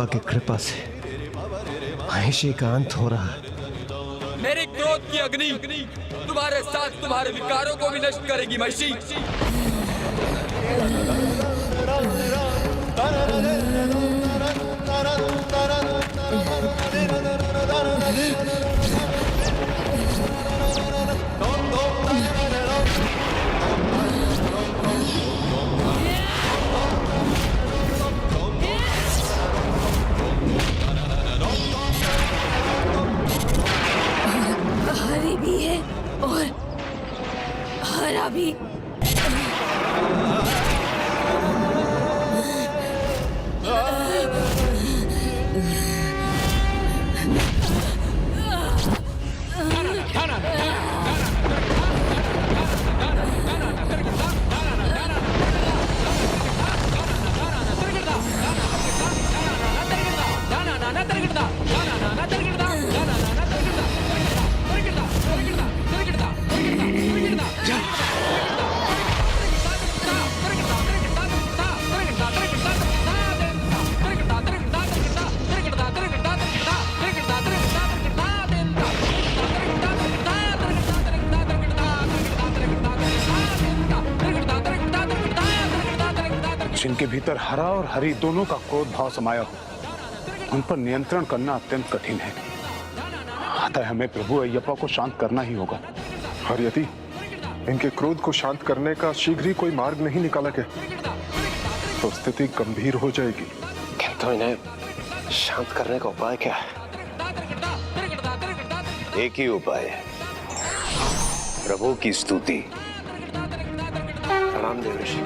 की कृपा से महिषी का अंत हो रहा है। मेरी क्रोध की अग्नि तुम्हारे साथ तुम्हारे विकारों को भी नष्ट करेगी महिषी। हरी भी है और हरा भी। जिनके भीतर हरा और हरी दोनों का क्रोध भाव समाया हो, उन पर नियंत्रण करना अत्यंत कठिन है। अतः हमें प्रभु अय्यप्पा को शांत करना ही होगा। और यदि इनके क्रोध को शांत करने का शीघ्र ही कोई मार्ग नहीं निकाला गया तो स्थिति गंभीर हो जाएगी। किंतु इन्हें शांत करने का उपाय क्या है? एक ही उपाय है, प्रभु की स्तुति। प्रणाम देवर्षि।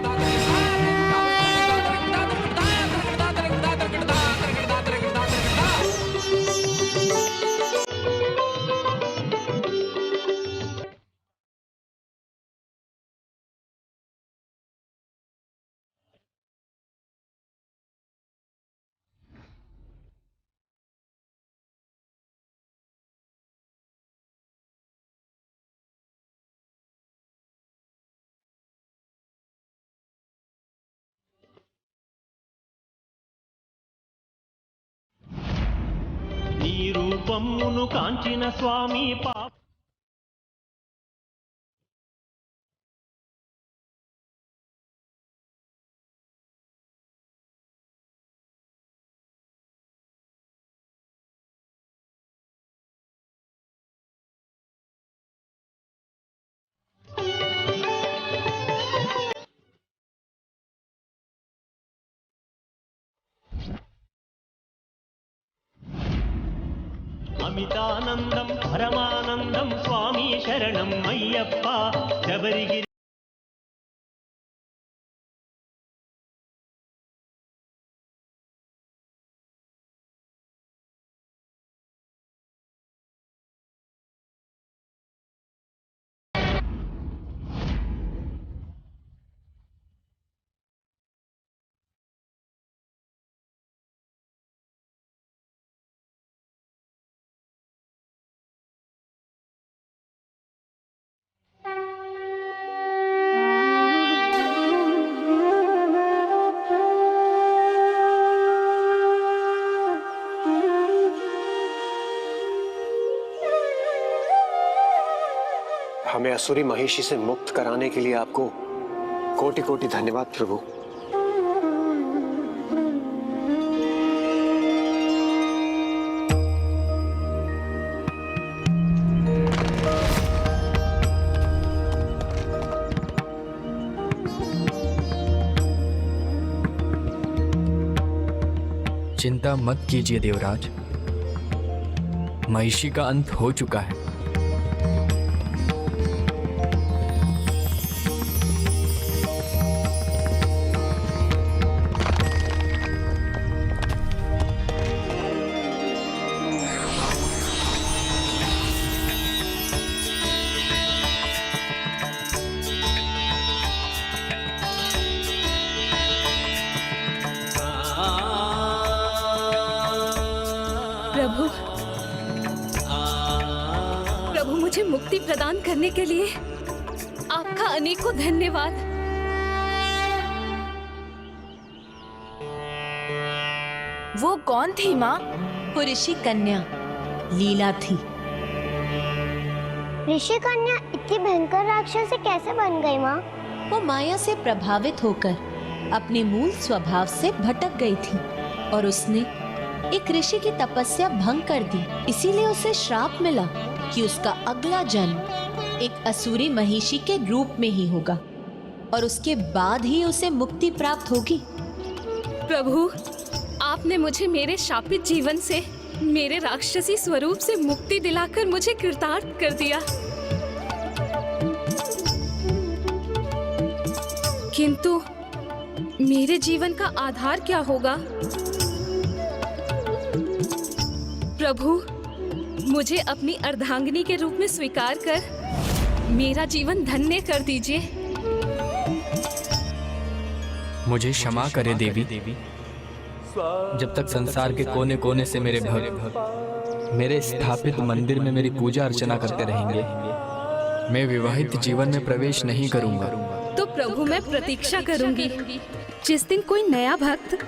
నీ రూపమును కాంచిన స్వామి పాప అమితానందం పరమానందం స్వామి శరణం అయ్యప్ప శబరిగిరి हमें असुरी महिषी से मुक्त कराने के लिए आपको कोटि कोटि धन्यवाद प्रभु। चिंता मत कीजिए देवराज, महिषी का अंत हो चुका है। प्रभु, प्रभु मुझे मुक्ति प्रदान करने के लिए आपका अनेकों धन्यवाद। वो कौन थी माँ? वो ऋषि कन्या लीला थी। ऋषि कन्या इतनी भयंकर राक्षस कैसे बन गई माँ? वो माया से प्रभावित होकर अपने मूल स्वभाव से भटक गई थी और उसने एक ऋषि की तपस्या भंग कर दी। इसीलिए उसे श्राप मिला कि उसका अगला जन्म एक असुरी महिषी के रूप में ही होगा और उसके बाद ही उसे मुक्ति प्राप्त होगी। प्रभु, आपने मुझे मेरे शापित जीवन से, मेरे राक्षसी स्वरूप से मुक्ति दिलाकर मुझे कृतार्थ कर दिया। किंतु मेरे जीवन का आधार क्या होगा? प्रभु, मुझे अपनी अर्धांगिनी के रूप में स्वीकार कर मेरा जीवन धन्य कर दीजिए। मुझे क्षमा करे देवी। जब तक संसार के कोने कोने से मेरे भक्त मेरे स्थापित मंदिर में मेरी पूजा अर्चना करते रहेंगे, मैं विवाहित जीवन में प्रवेश नहीं करूंगा। तो प्रभु, मैं प्रतीक्षा करूंगी जिस दिन कोई नया भक्त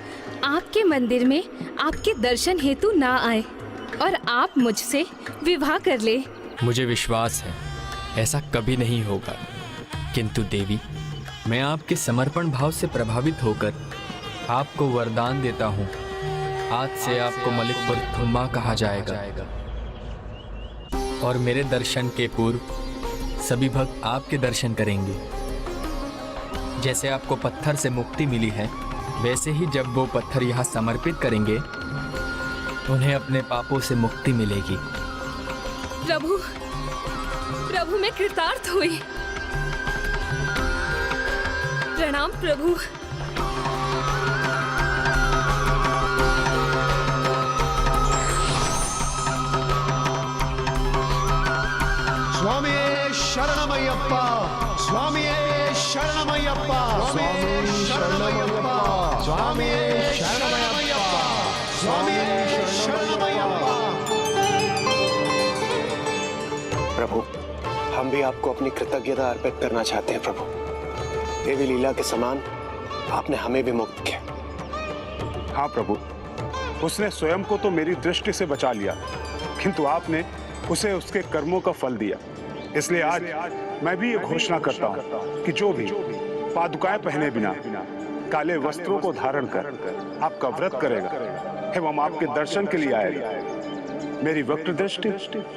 आपके मंदिर में आपके दर्शन हेतु ना आए और आप मुझसे विवाह कर ले। मुझे विश्वास है ऐसा कभी नहीं होगा। किंतु देवी, मैं आपके समर्पण भाव से प्रभावित होकर आपको वरदान देता हूँ। आज से आपको मलिकपुर थुम्मा कहा जाएगा और मेरे दर्शन के पूर्व सभी भक्त आपके दर्शन करेंगे। जैसे आपको पत्थर से मुक्ति मिली है, वैसे ही जब वो पत्थर यहाँ समर्पित करेंगे उन्हें अपने पापों से मुक्ति मिलेगी। प्रभु, प्रभु, मैं कृतार्थ हुई। प्रणाम प्रभु। स्वामी शरणमय्यप्पा, स्वामी शरणमय्यप्पा, स्वामी शरणमय्यप्पा, स्वामी शरणमय्यप्पा, स्वामी शरणमय्यप्पा। प्रभु, हम भी आपको अपनी कृतज्ञता अर्पित करना चाहते हैं। प्रभु, देवी लीला के समान आपने हमें भी मुक्त किया। हाँ प्रभु, उसने स्वयं को तो मेरी दृष्टि से बचा लिया, किंतु आपने उसे उसके कर्मों का फल दिया। इसलिए आज मैं भी ये घोषणा करता हूँ कि जो भी पादुकाएं पहने बिना काले वस्त्रों को धारण कर आपका व्रत करेगा एवं आपके दर्शन के लिए आएगा, मेरी वक्र दृष्टि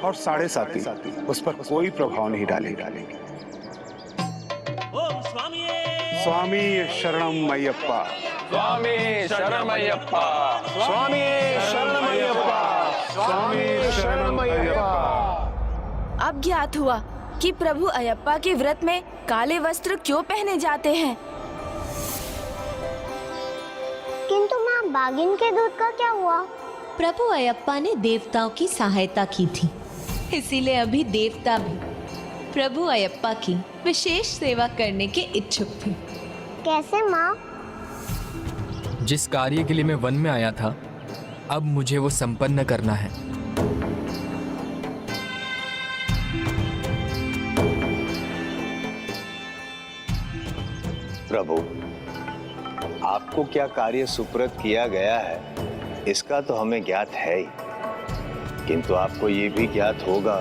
और साढ़े साथी उस पर कोई प्रभाव नहीं डालेगी। ओम स्वामी स्वामी शरणमय्यप्पा, स्वामी शरणमय्यप्पा, स्वामी शरणमय्यप्पा, स्वामी शरणमय्यप्पा। अब ज्ञात हुआ कि प्रभु अयप्पा के व्रत में काले वस्त्र क्यों पहने जाते हैं। किंतु माँ, बागिन के दूध का क्या हुआ? प्रभु अयप्पा ने देवताओं की सहायता की थी, इसीलिए अभी देवता भी प्रभु अयप्पा की विशेष सेवा करने के इच्छुक थे। कैसे माँ? जिस कार्य के लिए मैं वन में आया था, अब मुझे वो संपन्न करना है। प्रभु, आपको क्या कार्य सुपुर्द किया गया है इसका तो हमें ज्ञात है ही, किंतु आपको ये भी ज्ञात होगा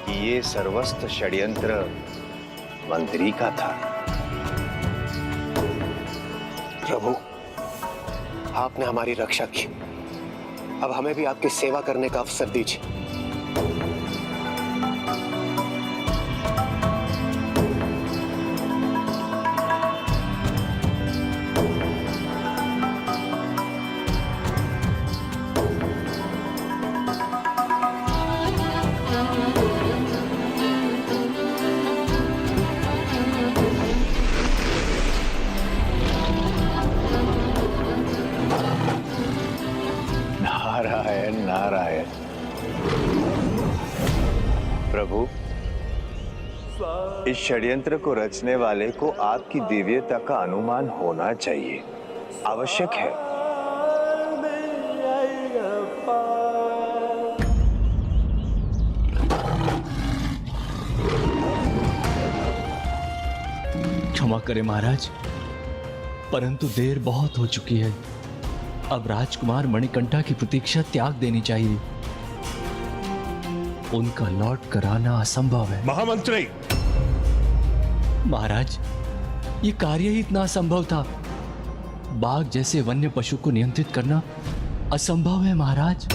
कि ये सर्वस्व षड्यंत्र मंत्री का था। प्रभु, आपने हमारी रक्षा की, अब हमें भी आपकी सेवा करने का अवसर दीजिए। नारायण नारायण। प्रभु, इस षड्यंत्र को रचने वाले को आपकी दिव्यता का अनुमान होना चाहिए, आवश्यक है। क्षमा करें महाराज, परंतु देर बहुत हो चुकी है। अब राजकुमार मणिकंठा की प्रतीक्षा त्याग देनी चाहिए। उनका लौट कर आना असंभव है। महामंत्री, महाराज, ये कार्य ही इतना असंभव था। बाघ जैसे वन्य पशु को नियंत्रित करना असंभव है महाराज।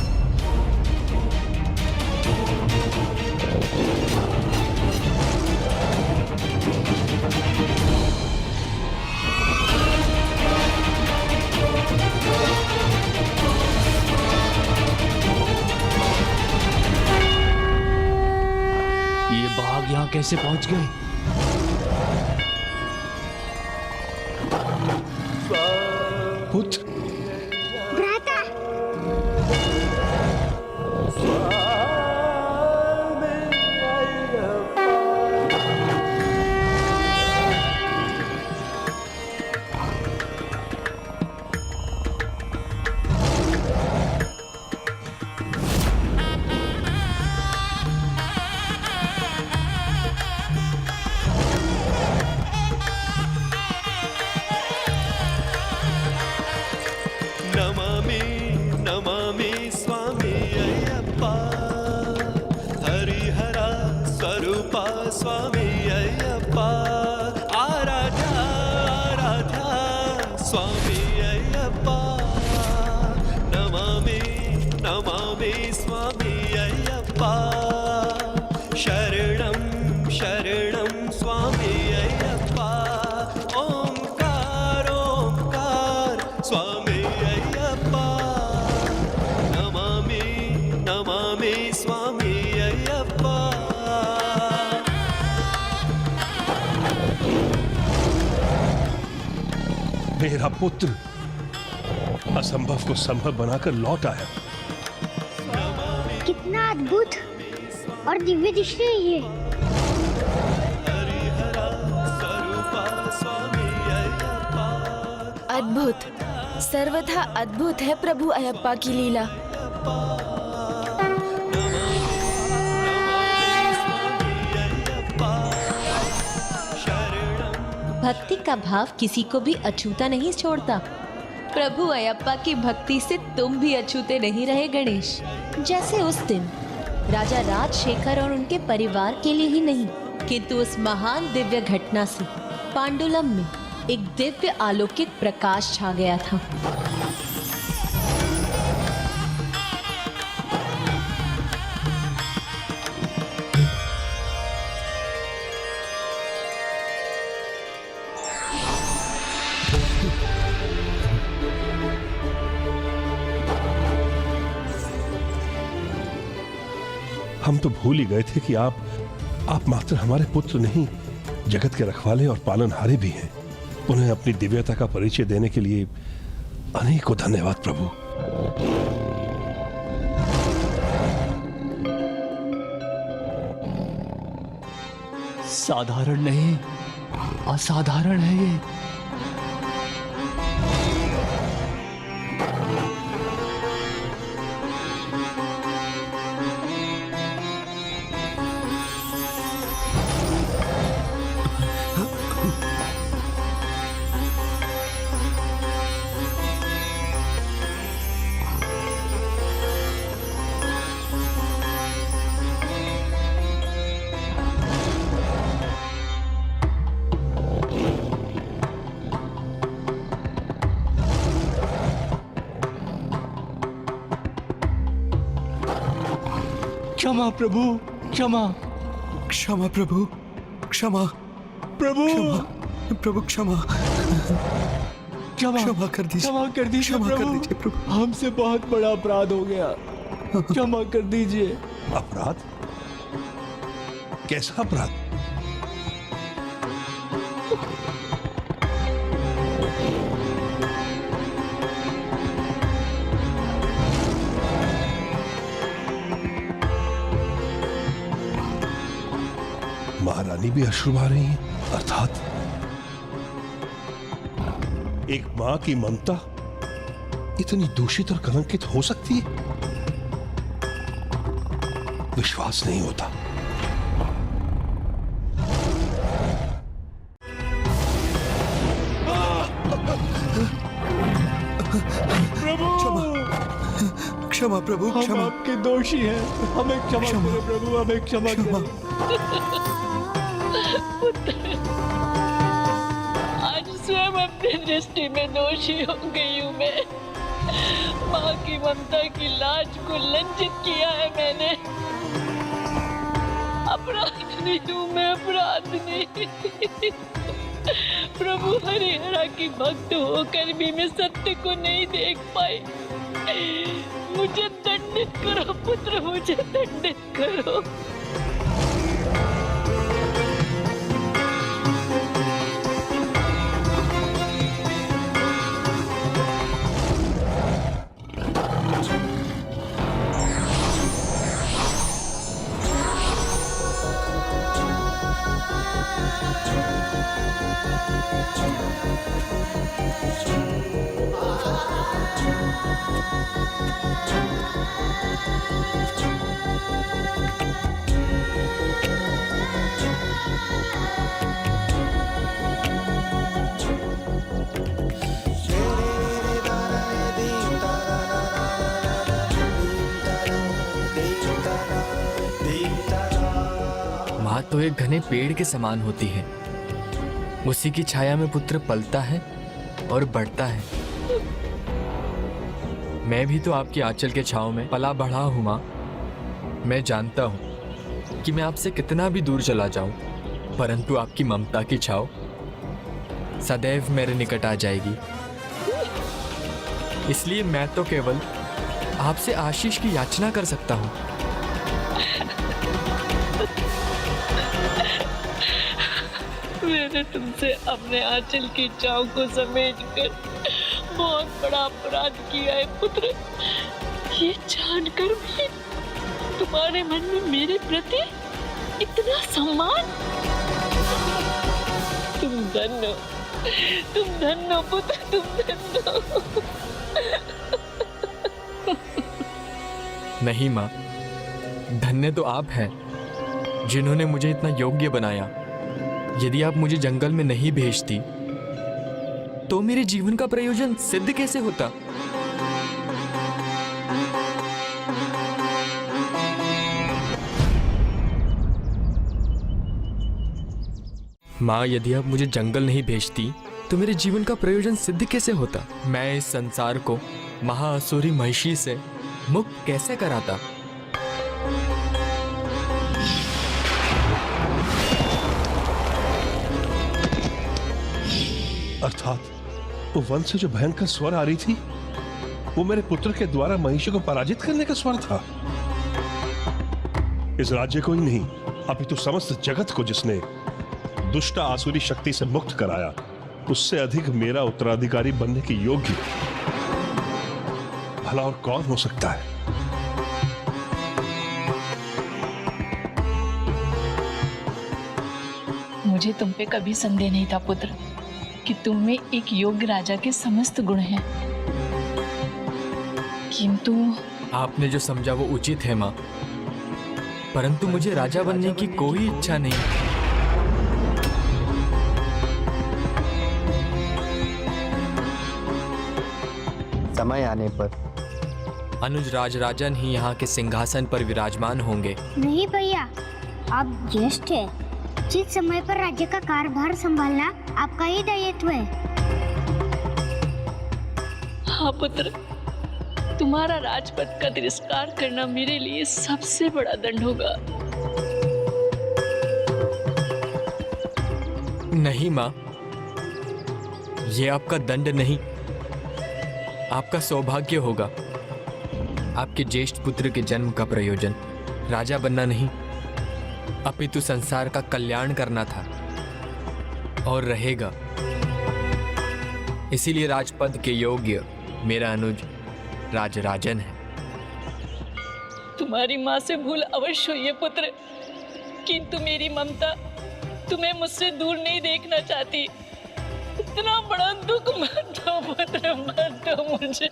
ये बाघ यहां कैसे पहुंच गए? पुत्र, भ्राता, नमामि नमामि स्वामी अय्यप्पा हरिहर स्वरूप स्वामी अय्यप्पा आराध्या आराध्या स्वामी अय्यप्पा नमामि नमामि स्वामी अय्यप्पा शरणं शरणं स्वामी अय्यप्पा ओंकार ओंकार स्वामी अय्यप्पा नमामि नमामि स्वामी अय्यप्पा। मेरा पुत्र असंभव को संभव बनाकर लौट आया। कितना अद्भुत और दिव्य दृष्टि है ये। हरिहर स्वरूप स्वामी अय्यप्पा अद्भुत, सर्वथा अद्भुत है प्रभु अयप्पा की लीला। भक्ति का भाव किसी को भी अछूता नहीं छोड़ता। प्रभु अयप्पा की भक्ति से तुम भी अछूते नहीं रहे गणेश। जैसे उस दिन राजा राजशेखर और उनके परिवार के लिए ही नहीं, किंतु उस महान दिव्य घटना से पांडुलम में एक दिव्य अलौकिक प्रकाश छा गया था। हम तो भूल ही गए थे कि आप मात्र हमारे पुत्र नहीं, जगत के रखवाले और पालनहारे भी हैं। उन्हें अपनी दिव्यता का परिचय देने के लिए अनेकों धन्यवाद प्रभु। साधारण नहीं, असाधारण है ये। क्षमा प्रभु, क्षमा। क्षमा प्रभु, क्षमा प्रभु, प्रभु, क्षमा क्षमा क्षमा कर दीजिए, क्षमा कर दीजिए क्षमा कर प्रभु। दीजिए प्रभु। हमसे बहुत बड़ा अपराध हो गया, क्षमा कर दीजिए। अपराध? कैसा अपराध? महारानी भी अश्रुभा रही है, अर्थात एक मां की ममता इतनी दूषित और कलंकित हो सकती है? विश्वास नहीं होता। प्रभु, क्षमा प्रभु, हम क्षमा। आपके दोषी हैं, हमें क्षमा करें प्रभु, हमें क्षमा करें। आज स्वयं अपनी दृष्टि में दोषी हो गई हूँ मैं। माँ की ममता की लाज को लज्जित किया है मैंने। अपराधी हूँ मैं, अपराधी। प्रभु हरिहरा की भक्त होकर भी मैं सत्य को नहीं देख पाई। मुझे दंडित करो पुत्र, मुझे दंडित करो। माँ तो एक घने पेड़ के समान होती है, उसी की छाया में पुत्र पलता है और बढ़ता है। मैं भी तो आपकी आंचल के छांव में पला बढ़ा हूँ माँ। मैं जानता हूँ कि मैं आपसे कितना भी दूर चला जाऊं, परंतु आपकी ममता की छाव सदैव मेरे निकट आ जाएगी। इसलिए मैं तो केवल आपसे आशीष की याचना कर सकता हूँ। मैंने तुमसे अपने आंचल की छांव को समेटकर बहुत बड़ा अपराध किया है पुत्र। ये जानकर भी तुम्हारे मन में मेरे प्रति इतना सम्मान। तुम धन्य हो पुत्र, तुम धन्य हो। नहीं माँ, धन्य तो आप हैं जिन्होंने मुझे इतना योग्य बनाया। यदि आप मुझे जंगल में नहीं भेजती तो मेरे जीवन का प्रयोजन सिद्ध कैसे होता? माँ, यदि आप मुझे जंगल नहीं भेजती तो मेरे जीवन का प्रयोजन सिद्ध कैसे होता? मैं इस संसार को महाअसुरी महिषी से मुक्त कैसे कराता? अर्थात वो वन से जो भयंकर स्वर आ रही थी, वो मेरे पुत्र के द्वारा महिषी को पराजित करने का स्वर था। इस राज्य को ही नहीं, अपितु समस्त जगत को जिसने दुष्ट आसुरी शक्ति से मुक्त कराया, उससे अधिक मेरा उत्तराधिकारी बनने की योग्य भला और कौन हो सकता है? मुझे तुम पे कभी संदेह नहीं था पुत्र कि तुम में एक योग्य राजा के समस्त गुण हैं। किंतु आपने जो समझा वो उचित है माँ, परंतु मुझे राजा बनने की कोई इच्छा नहीं। समय आने पर अनुज राजराजन ही यहाँ के सिंहासन पर विराजमान होंगे। नहीं भैया, आप ज्येष्ठ हैं। जिस समय पर राज्य का कारभार संभालना आपका ही दायित्व है। हाँ पुत्र, तुम्हारा राजपद का तिरस्कार करना मेरे लिए सबसे बड़ा दंड होगा। नहीं माँ, ये आपका दंड नहीं, आपका सौभाग्य होगा। आपके ज्येष्ठ पुत्र के जन्म का प्रयोजन राजा बनना नहीं, अपितु संसार का कल्याण करना था और रहेगा। इसीलिए राजपद के योग्य मेरा अनुज राजराजन है। तुम्हारी माँ से भूल अवश्य हुई है पुत्र, किंतु मेरी ममता तुम्हें मुझसे दूर नहीं देखना चाहती। इतना बड़ा दुख मत दो पुत्र, मत दो मुझे।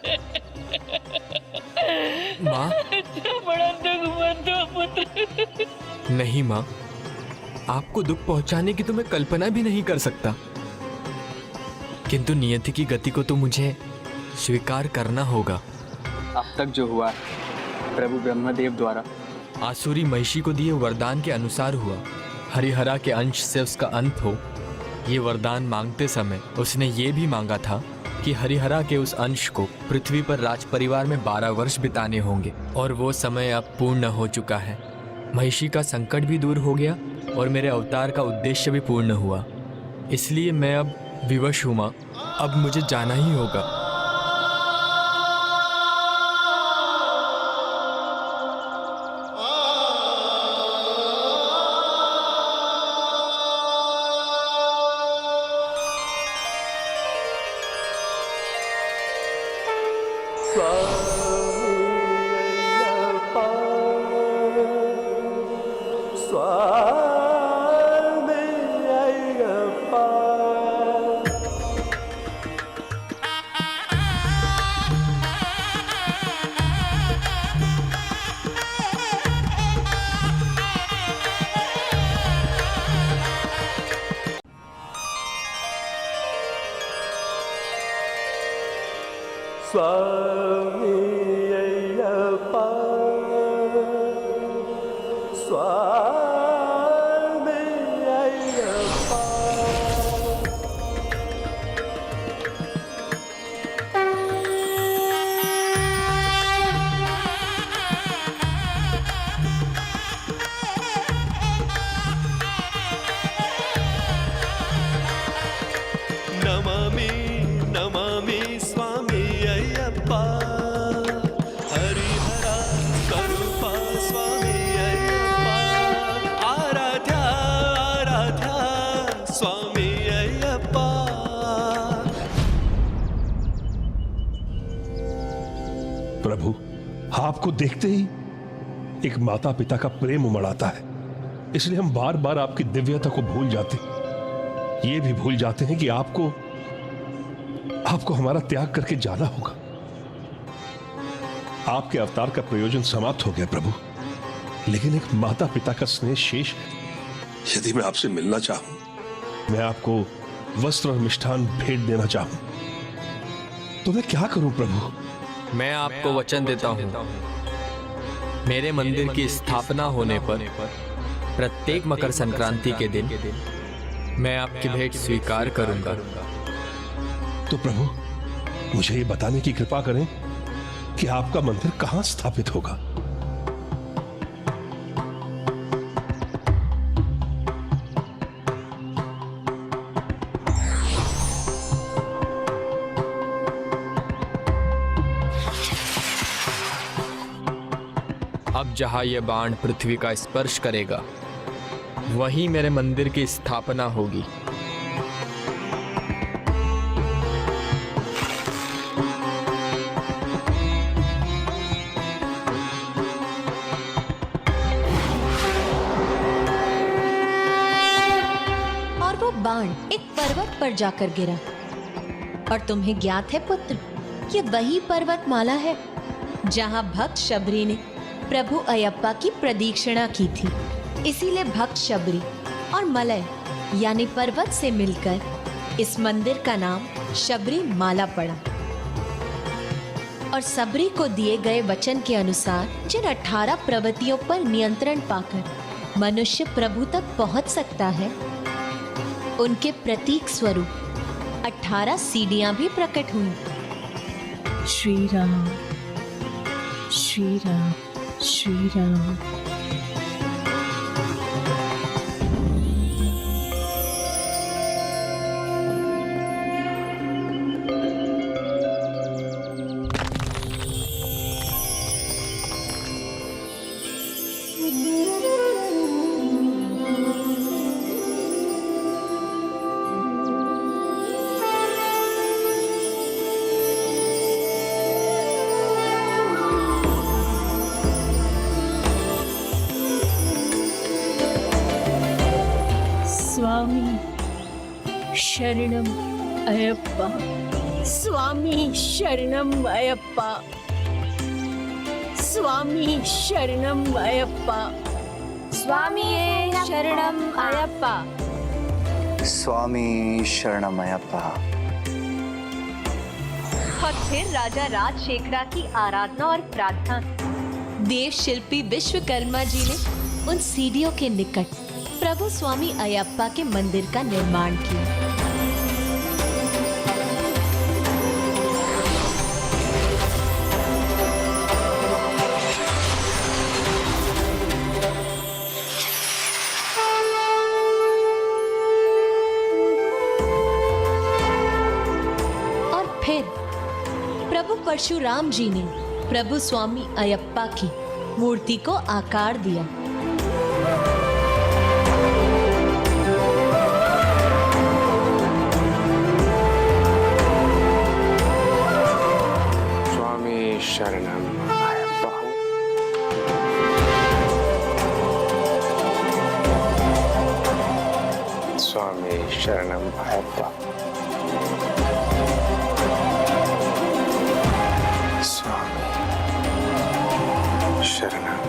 माँ, इतना बड़ा दुख मत दो पुत्र। नहीं माँ, आपको दुख पहुंचाने की तो मैं कल्पना भी नहीं कर सकता, किंतु नियति की गति को तो मुझे स्वीकार करना होगा। अब तक जो हुआ प्रभु ब्रह्मदेव द्वारा आसुरी महिषी को दिए वरदान के अनुसार हुआ। हरिहरा के अंश से उसका अंत हो। ये वरदान मांगते समय उसने ये भी मांगा था कि हरिहरा के उस अंश को पृथ्वी पर राज परिवार में 12 वर्ष बिताने होंगे, और वो समय अब पूर्ण हो चुका है। महिषी का संकट भी दूर हो गया और मेरे अवतार का उद्देश्य भी पूर्ण हुआ। इसलिए मैं अब विवश हूँ माँ, अब मुझे जाना ही होगा। स्वामी अय्यप्पा स्वामी अय्यप्पा। नमामि नमामि स्वामी अय्यप्पा। हरिहरा स्वरूपा स्वामी अय्यप्पा। आराध्या आराध्या स्वामी अय्यप्पा। प्रभु, आपको देखते ही एक माता पिता का प्रेम उमड़ आता है, इसलिए हम बार बार आपकी दिव्यता को भूल जाते, ये भी भूल जाते हैं कि आपको हमारा त्याग करके जाना होगा। आपके अवतार का प्रयोजन समाप्त हो गया प्रभु, लेकिन एक माता पिता का स्नेह शेष है। यदि मैं आपसे मिलना चाहूं, मैं आपको वस्त्र और मिष्ठान भेंट देना चाहूं, तो मैं क्या करूं प्रभु? मैं आपको वचन देता हूँ, मेरे मंदिर की स्थापना होने पर प्रत्येक मकर संक्रांति के दिन मैं आपकी भेंट स्वीकार करूंगा। तो प्रभु, मुझे ये बताने की कृपा करें कि आपका मंदिर कहां स्थापित होगा। अब जहां यह बाण पृथ्वी का स्पर्श करेगा, वहीं मेरे मंदिर की स्थापना होगी। और वो बाण एक पर्वत पर जाकर गिरा। और तुम्हें ज्ञात है पुत्र, ये वही पर्वतमाला है जहां भक्त शबरी ने प्रभु अयप्पा की प्रदक्षिणा की थी। इसीलिए भक्त शबरी और मलय यानी पर्वत से मिलकर इस मंदिर का नाम शबरी माला पड़ा। और सबरी को दिए गए वचन के अनुसार जिन 18 प्रवृत्तियों पर नियंत्रण पाकर मनुष्य प्रभु तक पहुंच सकता है, उनके प्रतीक स्वरूप 18 सीढ़ियां भी प्रकट हुई। श्री राम श्री राम श्री राम। स्वामी शरणम अयप्पा। स्वामी शरणम अयप्पा। स्वामी शरणम अयप्पा। स्वामी शरणम अयप्पा। स्वामी शरणमयप्पा। और फिर राजा राजशेखरा की आराधना और प्रार्थना देव शिल्पी विश्वकर्मा जी ने उन सीढ़ियों के निकट प्रभु स्वामी अयप्पा के मंदिर का निर्माण किया। और फिर प्रभु परशुराम जी ने प्रभु स्वामी अयप्पा की मूर्ति को आकार दिया। स्वामी शरणम अयप्पा। स्वामी शरणम अयप्पा। स्वामी शरणम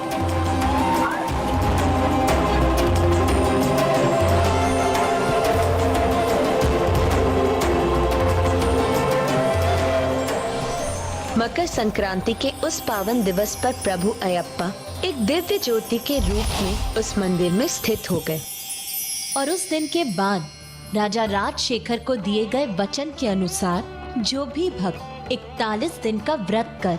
मकर संक्रांति के उस पावन दिवस पर प्रभु अयप्पा एक दिव्य ज्योति के रूप में उस मंदिर में स्थित हो गए। और उस दिन के बाद राजा राजशेखर को दिए गए वचन के अनुसार जो भी भक्त 41 दिन का व्रत कर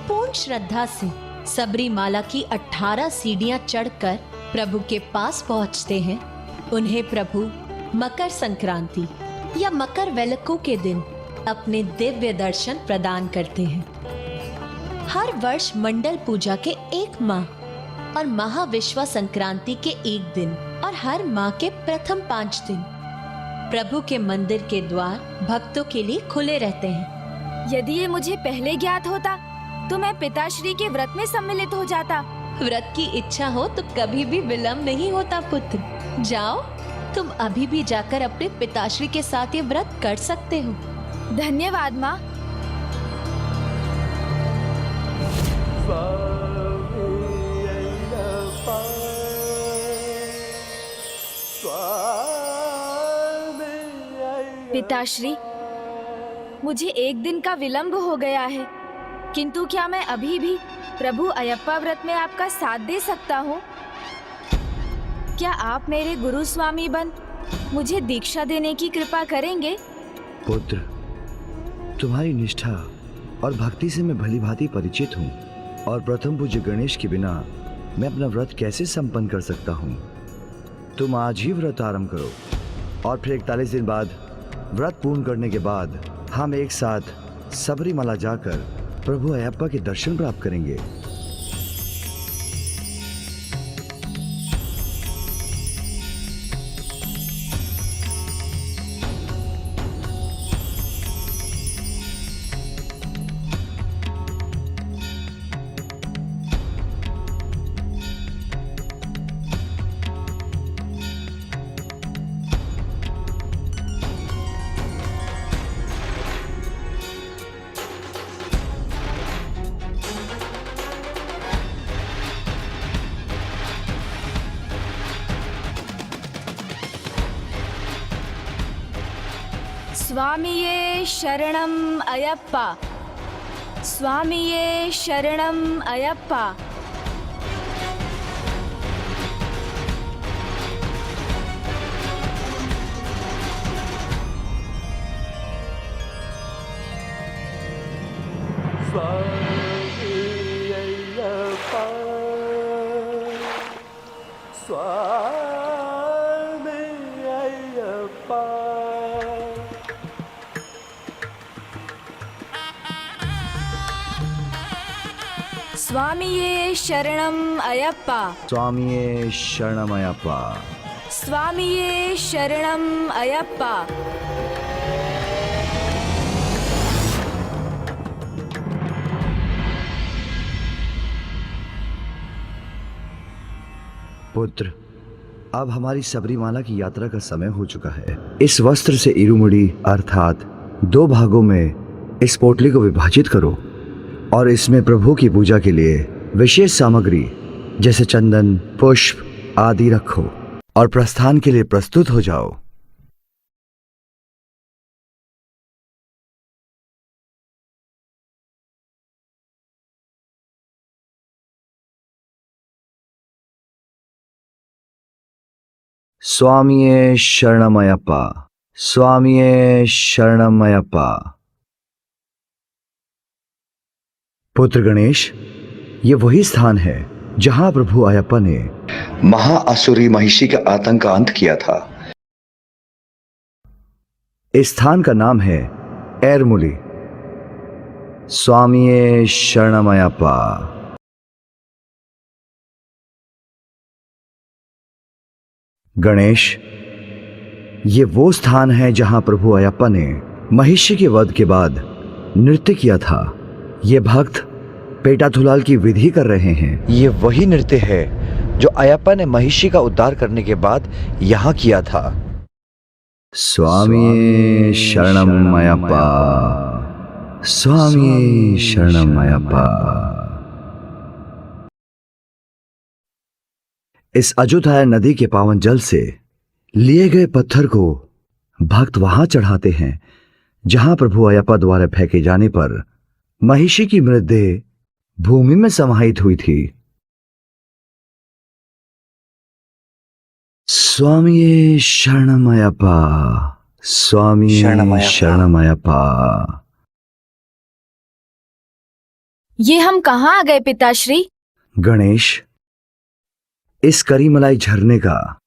पूर्ण श्रद्धा से सबरीमाला की 18 सीढ़ियां चढ़कर प्रभु के पास पहुंचते हैं, उन्हें प्रभु मकर संक्रांति या मकर वेलक्कू के दिन अपने दिव्य दर्शन प्रदान करते हैं। हर वर्ष मंडल पूजा के 1 माह और महाविश्वा संक्रांति के 1 दिन और हर माह के प्रथम 5 दिन प्रभु के मंदिर के द्वार भक्तों के लिए खुले रहते हैं। यदि ये मुझे पहले ज्ञात होता तो मैं पिताश्री के व्रत में सम्मिलित हो जाता। व्रत की इच्छा हो तो कभी भी विलंब नहीं होता पुत्र। जाओ, तुम अभी भी जाकर अपने पिताश्री के साथ ये व्रत कर सकते हो। धन्यवाद माँ। पिताश्री, मुझे 1 दिन का विलंब हो गया है, किंतु क्या मैं अभी भी प्रभु अयप्पा व्रत में आपका साथ दे सकता हूँ? क्या आप मेरे गुरु स्वामी बन मुझे दीक्षा देने की कृपा करेंगे? पुत्र, तुम्हारी निष्ठा और भक्ति से मैं भली भांति परिचित हूँ, और प्रथम पूज्य गणेश के बिना मैं अपना व्रत कैसे संपन्न कर सकता हूँ। तुम आज ही व्रत आरंभ करो और फिर 41 दिन बाद व्रत पूर्ण करने के बाद हम एक साथ सबरीमाला जाकर प्रभु अयप्पा के दर्शन प्राप्त करेंगे। स्वामिये शरणम अयप्पा। स्वामिये शरणम अयप्पा। स्वामिये शरणम अयप्पा। स्वामिये शरणम अयप्पा। स्वामिये शरणम अयप्पा। पुत्र, अब हमारी सबरीमाला की यात्रा का समय हो चुका है। इस वस्त्र से इरुमुड़ी अर्थात 2 भागों में इस पोटली को विभाजित करो और इसमें प्रभु की पूजा के लिए विशेष सामग्री जैसे चंदन, पुष्प आदि रखो और प्रस्थान के लिए प्रस्तुत हो जाओ। स्वामिये शरणमयप्पा, स्वामिये शरणमयप्पा। पुत्र गणेश, ये वही स्थान है जहां प्रभु अयप्पा ने महाअसुरी महिषी का आतंक का अंत किया था। इस स्थान का नाम है एरमुली। स्वामिये शरणमयप्पा। गणेश, ये वो स्थान है जहां प्रभु अयप्पा ने महिषी के वध के बाद नृत्य किया था। ये भक्त पेटाथुलाल की विधि कर रहे हैं। ये वही नृत्य है जो अयप्पा ने महिषी का उद्धार करने के बाद यहां किया था। स्वामी शरणमयप्पा, स्वामी शरणमयप्पा। इस अजोध्या नदी के पावन जल से लिए गए पत्थर को भक्त वहां चढ़ाते हैं जहां प्रभु अयप्पा द्वारा फेंके जाने पर महिषी की मृतदेह भूमि में समाहित हुई थी। स्वामी शरणमयप्पा, स्वामी शरणमयप्पा। ये हम कहाँ आ गए पिताश्री? गणेश, इस करीमलाई झरने का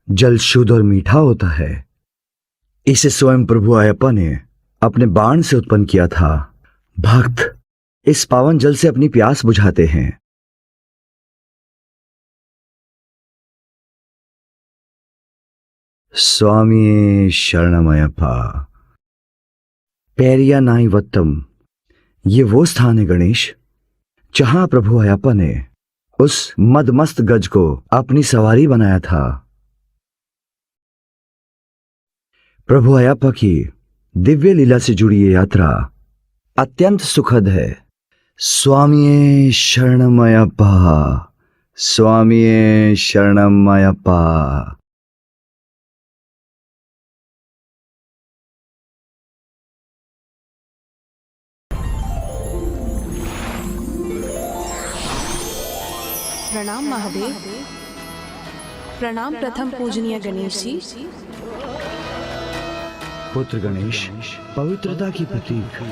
जल शुद्ध और मीठा होता है। इसे स्वयं प्रभु अयप्पा ने अपने बाण से उत्पन्न किया था। भक्त इस पावन जल से अपनी प्यास बुझाते हैं। स्वामी शरणमयप्पा। पेरिया नाई वत्तम, ये वो स्थान है गणेश जहां प्रभु अयप्पा ने उस मदमस्त गज को अपनी सवारी बनाया था। प्रभु अयप्पा की दिव्य लीला से जुड़ी ये यात्रा अत्यंत सुखद है। स्वामिये शरणमयप्पा, स्वामिये शरणमयप्पा। प्रणाम महादेव। प्रणाम प्रथम पूजनीय गणेश जी। पुत्र गणेश, पवित्रता की प्रतीक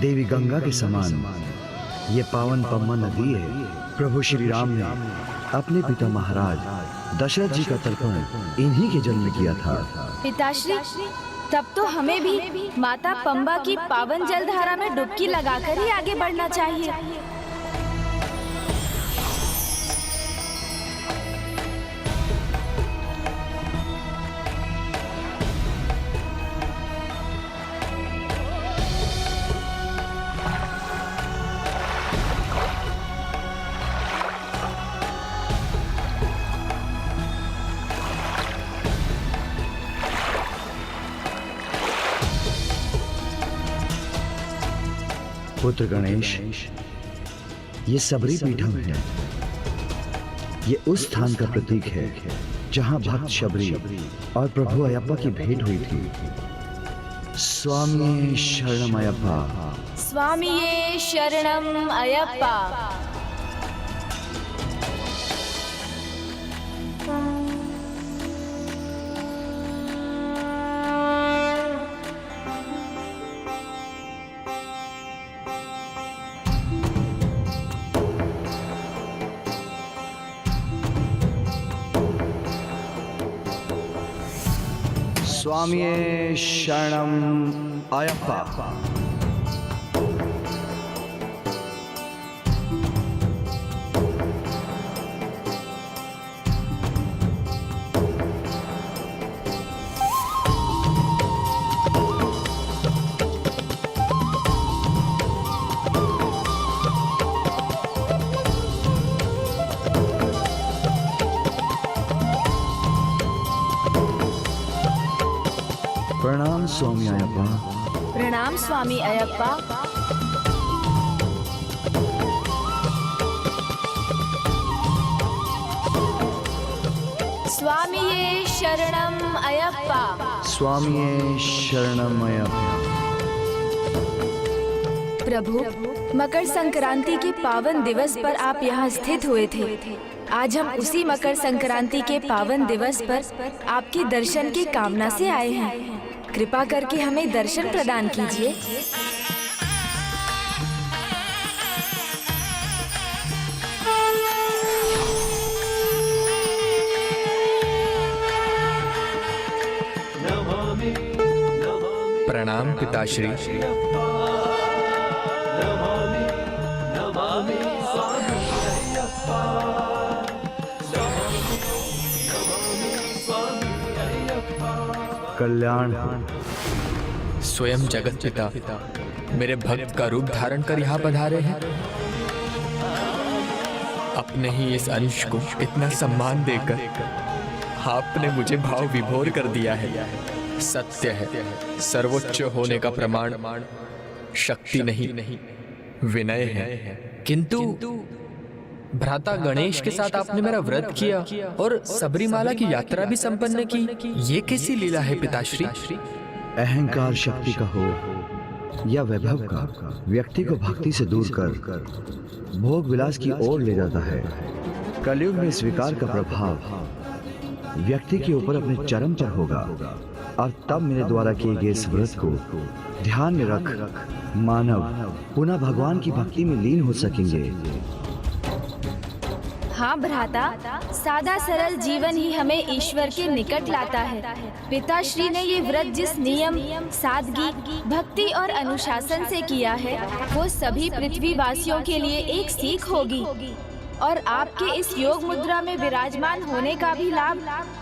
देवी गंगा के समान ये पावन पम्मा नदी है। प्रभु श्री राम ने अपने पिता महाराज दशरथ जी का तर्पण इन्हीं के जल में किया था। पिताश्री, तब तो हमें भी माता पंबा की पावन जलधारा में डुबकी लगाकर ही आगे बढ़ना चाहिए। पुत्र गणेश, ये सबरी पीठम है। ये उस स्थान का प्रतीक है जहां भक्त शबरी और प्रभु अयप्पा की भेंट हुई थी। स्वामी शरणमयप्पा, स्वामिये शरणम अयप्पा। स्वामिये शरणम अयप्पा। प्रणाम स्वामी अयप्पा। प्रणाम स्वामी अयप्पा। स्वामिये शरणम अयप्पा, स्वामिये शरणम अयप्पा। प्रभु, मकर संक्रांति के पावन दिवस पर आप यहाँ स्थित हुए थे। आज हम उसी मकर संक्रांति के पावन दिवस पर आपके दर्शन की कामना से आए हैं। कृपा करके हमें दर्शन प्रदान कीजिए। प्रणाम पिताश्री। कल्याण स्वयं जगत पिता मेरे भक्त का रूप धारण कर यहाँ पधारे हैं। अपने ही इस अंश को इतना सम्मान देकर आपने मुझे भाव विभोर कर दिया है। सत्य है, सर्वोच्च होने का प्रमाण शक्ति नहीं विनय है। किंतु भ्राता गणेश के साथ आपने मेरा व्रत किया और सबरीमाला की यात्रा भी संपन्न की। ये कैसी लीला है पिताश्री? अहंकार शक्ति का हो या वैभव का, व्यक्ति को भक्ति से दूर कर भोग विलास की ओर ले जाता है। कलयुग में स्वीकार का प्रभाव व्यक्ति के ऊपर अपने चरम पर होगा और तब मेरे द्वारा किए गए इस व्रत को ध्यान में रख मानव पुनः भगवान की भक्ति में लीन हो सकेंगे। हाँ भ्राता, सादा सरल जीवन ही हमें ईश्वर के निकट लाता है। पिताश्री ने ये व्रत जिस नियम, सादगी, भक्ति और अनुशासन से किया है, वो सभी पृथ्वी वासियों के लिए एक सीख होगी। और आपके इस योग मुद्रा में विराजमान होने का भी लाभ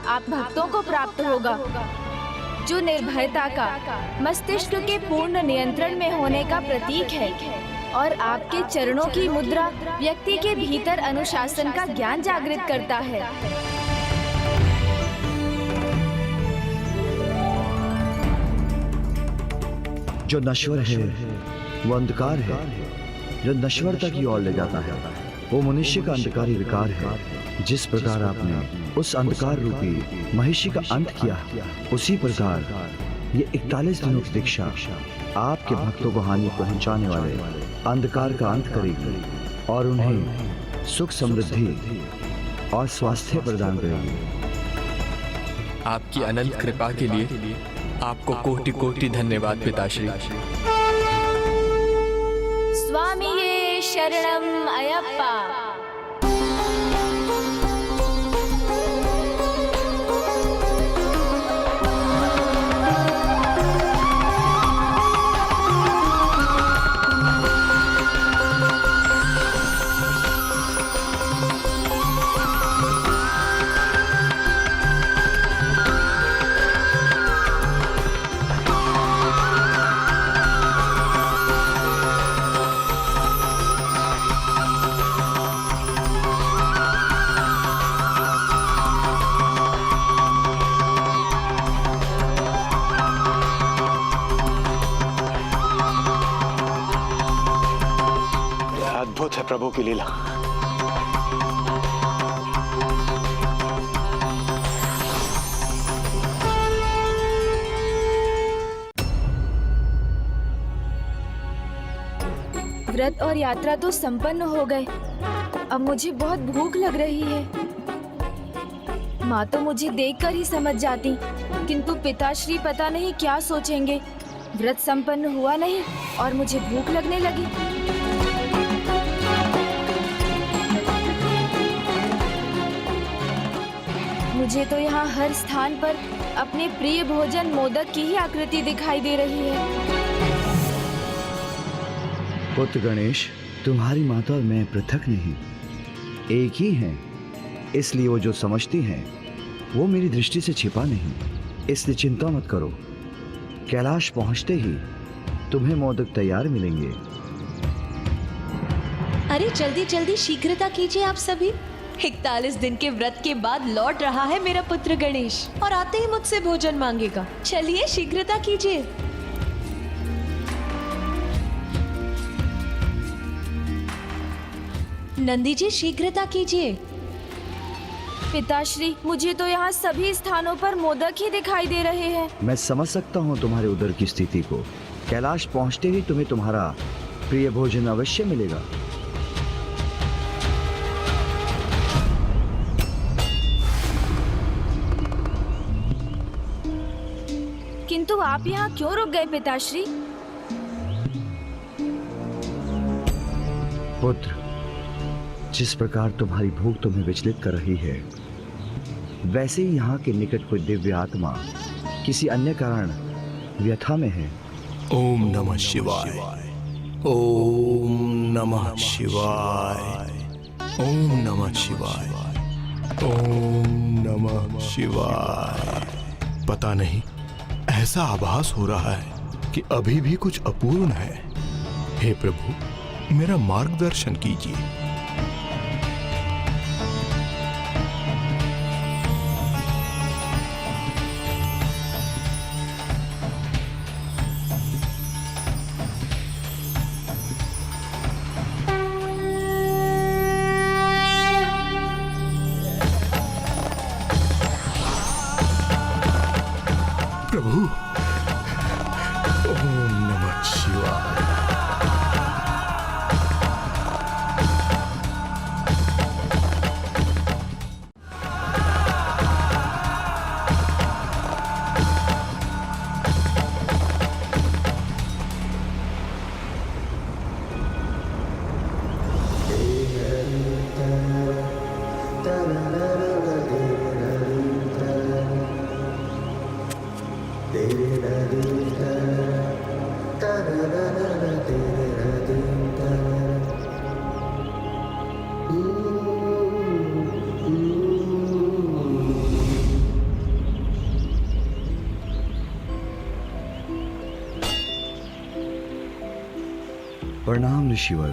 आप भक्तों को प्राप्त होगा, जो निर्भयता का, मस्तिष्क के पूर्ण नियंत्रण में होने का प्रतीक है। और आपके चरणों की मुद्रा व्यक्ति के भीतर अनुशासन का ज्ञान जागृत करता है। जो नश्वर है वो अंधकार है, जो नश्वरता की ओर ले जाता है वो मनुष्य का अंधकारी विकार है। जिस प्रकार आपने उस अंधकार रूपी महिषी का अंत किया, उसी प्रकार ये 41 दिनों की दीक्षा आपके भक्तों को हानि पहुंचाने वाले अंधकार का अंत करेगी और उन्हें सुख, समृद्धि और स्वास्थ्य प्रदान करेगी। आपकी अनंत कृपा के लिए आपको कोटि कोटि धन्यवाद पिताश्री। स्वामी ये शरणम अयप्पा। अद्भुत है प्रभु की लीला। व्रत और यात्रा तो संपन्न हो गए। अब मुझे बहुत भूख लग रही है। माँ तो मुझे देखकर ही समझ जाती, किंतु पिताश्री पता नहीं क्या सोचेंगे। व्रत संपन्न हुआ नहीं और मुझे भूख लगने लगी। मुझे तो यहाँ हर स्थान पर अपने प्रिय भोजन मोदक की ही आकृति दिखाई दे रही है। पुत्र गणेश, तुम्हारी माता और मैं पृथक नहीं, एक ही हैं। इसलिए वो जो समझती हैं वो मेरी दृष्टि से छिपा नहीं। इसलिए चिंता मत करो, कैलाश पहुंचते ही तुम्हें मोदक तैयार मिलेंगे। अरे जल्दी जल्दी शीघ्रता कीजिए आप सभी। 41 दिन के व्रत के बाद लौट रहा है मेरा पुत्र गणेश और आते ही मुझसे भोजन मांगेगा। चलिए शीघ्रता कीजिए। नंदी जी शीघ्रता कीजिए। पिताश्री, मुझे तो यहाँ सभी स्थानों पर मोदक ही दिखाई दे रहे हैं। मैं समझ सकता हूँ तुम्हारे उदर की स्थिति को। कैलाश पहुँचते ही तुम्हें तुम्हारा प्रिय भोजन अवश्य मिलेगा। किंतु आप यहाँ क्यों रुक गए पिताश्री? पुत्र, जिस प्रकार तुम्हारी भूख तुम्हें विचलित कर रही है, वैसे ही यहाँ के निकट कोई दिव्य आत्मा किसी अन्य कारण व्यथा में है। ओम नमः शिवाय, ओम नमः शिवाय, ओम नमः शिवाय, ओम नमः शिवाय। पता नहीं, ऐसा आभास हो रहा है कि अभी भी कुछ अपूर्ण है। हे प्रभु, मेरा मार्गदर्शन कीजिए। प्रभु, ओम नमः शिवाय। प्रणाम ऋषिवर।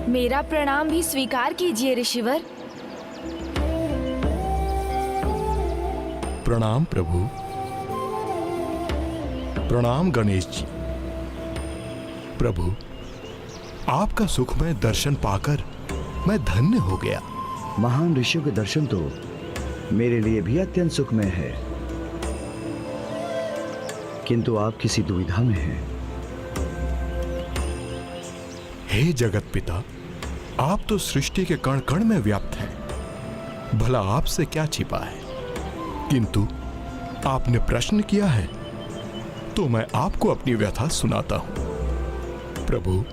मेरा प्रणाम भी स्वीकार कीजिए ऋषिवर। प्रणाम प्रभु। प्रणाम गणेश जी। प्रभु, आपका सुखमय दर्शन पाकर मैं धन्य हो गया। महान ऋषियों के दर्शन तो मेरे लिए भी अत्यंत सुखमय है, किंतु आप किसी दुविधा में हैं। हे जगत पिता, आप तो सृष्टि के कण कण में व्याप्त हैं। भला आपसे क्या छिपा है? किंतु आपने प्रश्न किया है तो मैं आपको अपनी व्यथा सुनाता हूं। प्रभु,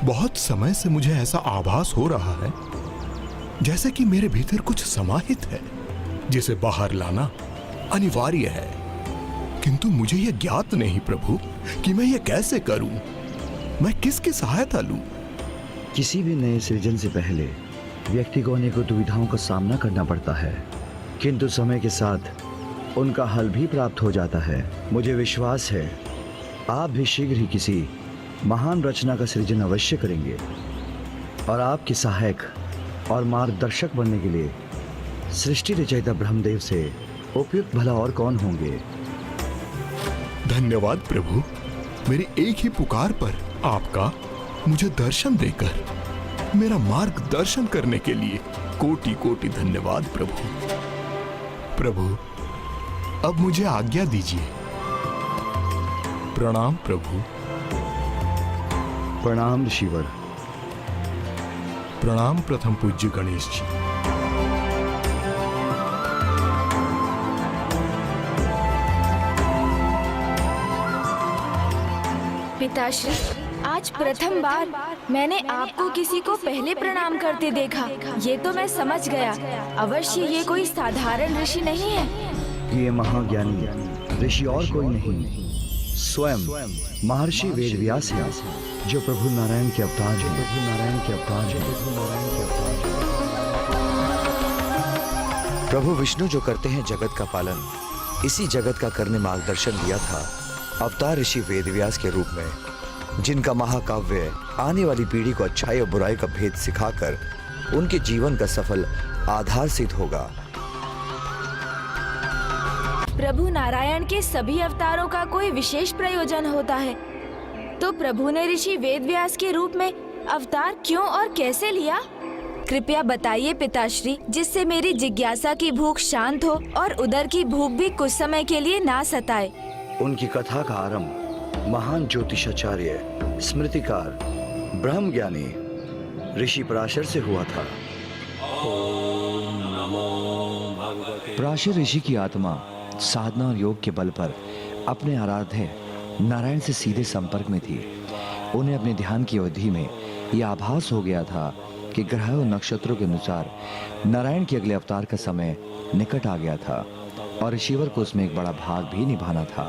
बहुत समय से मुझे ऐसा आभास हो रहा है जैसे कि मेरे भीतर कुछ समाहित है, जिसे बाहर लाना अनिवार्य है। किंतु मुझे यह ज्ञात नहीं प्रभु कि मैं यह कैसे करूं। मैं किसकी सहायता लूं? किसी भी नए सृजन से पहले व्यक्ति को अनेकों दुविधाओं का सामना करना पड़ता है, किंतु समय के साथ उनका हल भी प्राप्त हो जाता है। मुझे विश्वास है आप भी शीघ्र ही किसी महान रचना का सृजन अवश्य करेंगे, और आपके सहायक और मार्गदर्शक बनने के लिए सृष्टि रचयिता ब्रह्मदेव से उपयुक्त भला और कौन होंगे। धन्यवाद प्रभु, मेरी एक ही पुकार पर आपका मुझे दर्शन देकर मेरा मार्गदर्शन करने के लिए कोटि कोटि धन्यवाद प्रभु। प्रभु, अब मुझे आज्ञा दीजिए। प्रणाम प्रभु। प्रणाम ऋषिवर। प्रणाम प्रथम पूज्य गणेश जी। पिताश्री, आज प्रथम बार मैंने आपको किसी को पहले प्रणाम करते देखा। ये तो मैं समझ गया, अवश्य ये कोई साधारण ऋषि नहीं है। ये महाज्ञानी ऋषि और कोई नहीं, स्वयं महर्षि वेदव्यास हैं, जो प्रभु नारायण के अवतार हैं। प्रभु नारायण के अवतार हैं। प्रभु नारायण के अवतार हैं। प्रभु विष्णु जो करते हैं जगत का पालन, इसी जगत का करने मार्गदर्शन दिया था अवतार ऋषि वेदव्यास के रूप में, जिनका महाकाव्य आने वाली पीढ़ी को अच्छाई और बुराई का भेद सिखाकर उनके जीवन का सफल आधार सिद्ध होगा। प्रभु नारायण के सभी अवतारों का कोई विशेष प्रयोजन होता है, तो प्रभु ने ऋषि वेदव्यास के रूप में अवतार क्यों और कैसे लिया? कृपया बताइए पिताश्री, जिससे मेरी जिज्ञासा की भूख शांत हो और उदर की भूख भी कुछ समय के लिए ना सताए। उनकी कथा का आरंभ महान ज्योतिषाचार्य, स्मृतिकार, ब्रह्म ज्ञानी ऋषि पराशर से हुआ था। पराशर ऋषि की आत्मा साधना और योग के बल पर अपने आराध्य नारायण से सीधे संपर्क में थी। उन्हें अपने ध्यान की अवधि में यह आभास हो गया था कि ग्रह और नक्षत्रों के अनुसार नारायण के अगले अवतार का समय निकट आ गया था और ऋषिवर को उसमें एक बड़ा भाग भी निभाना था।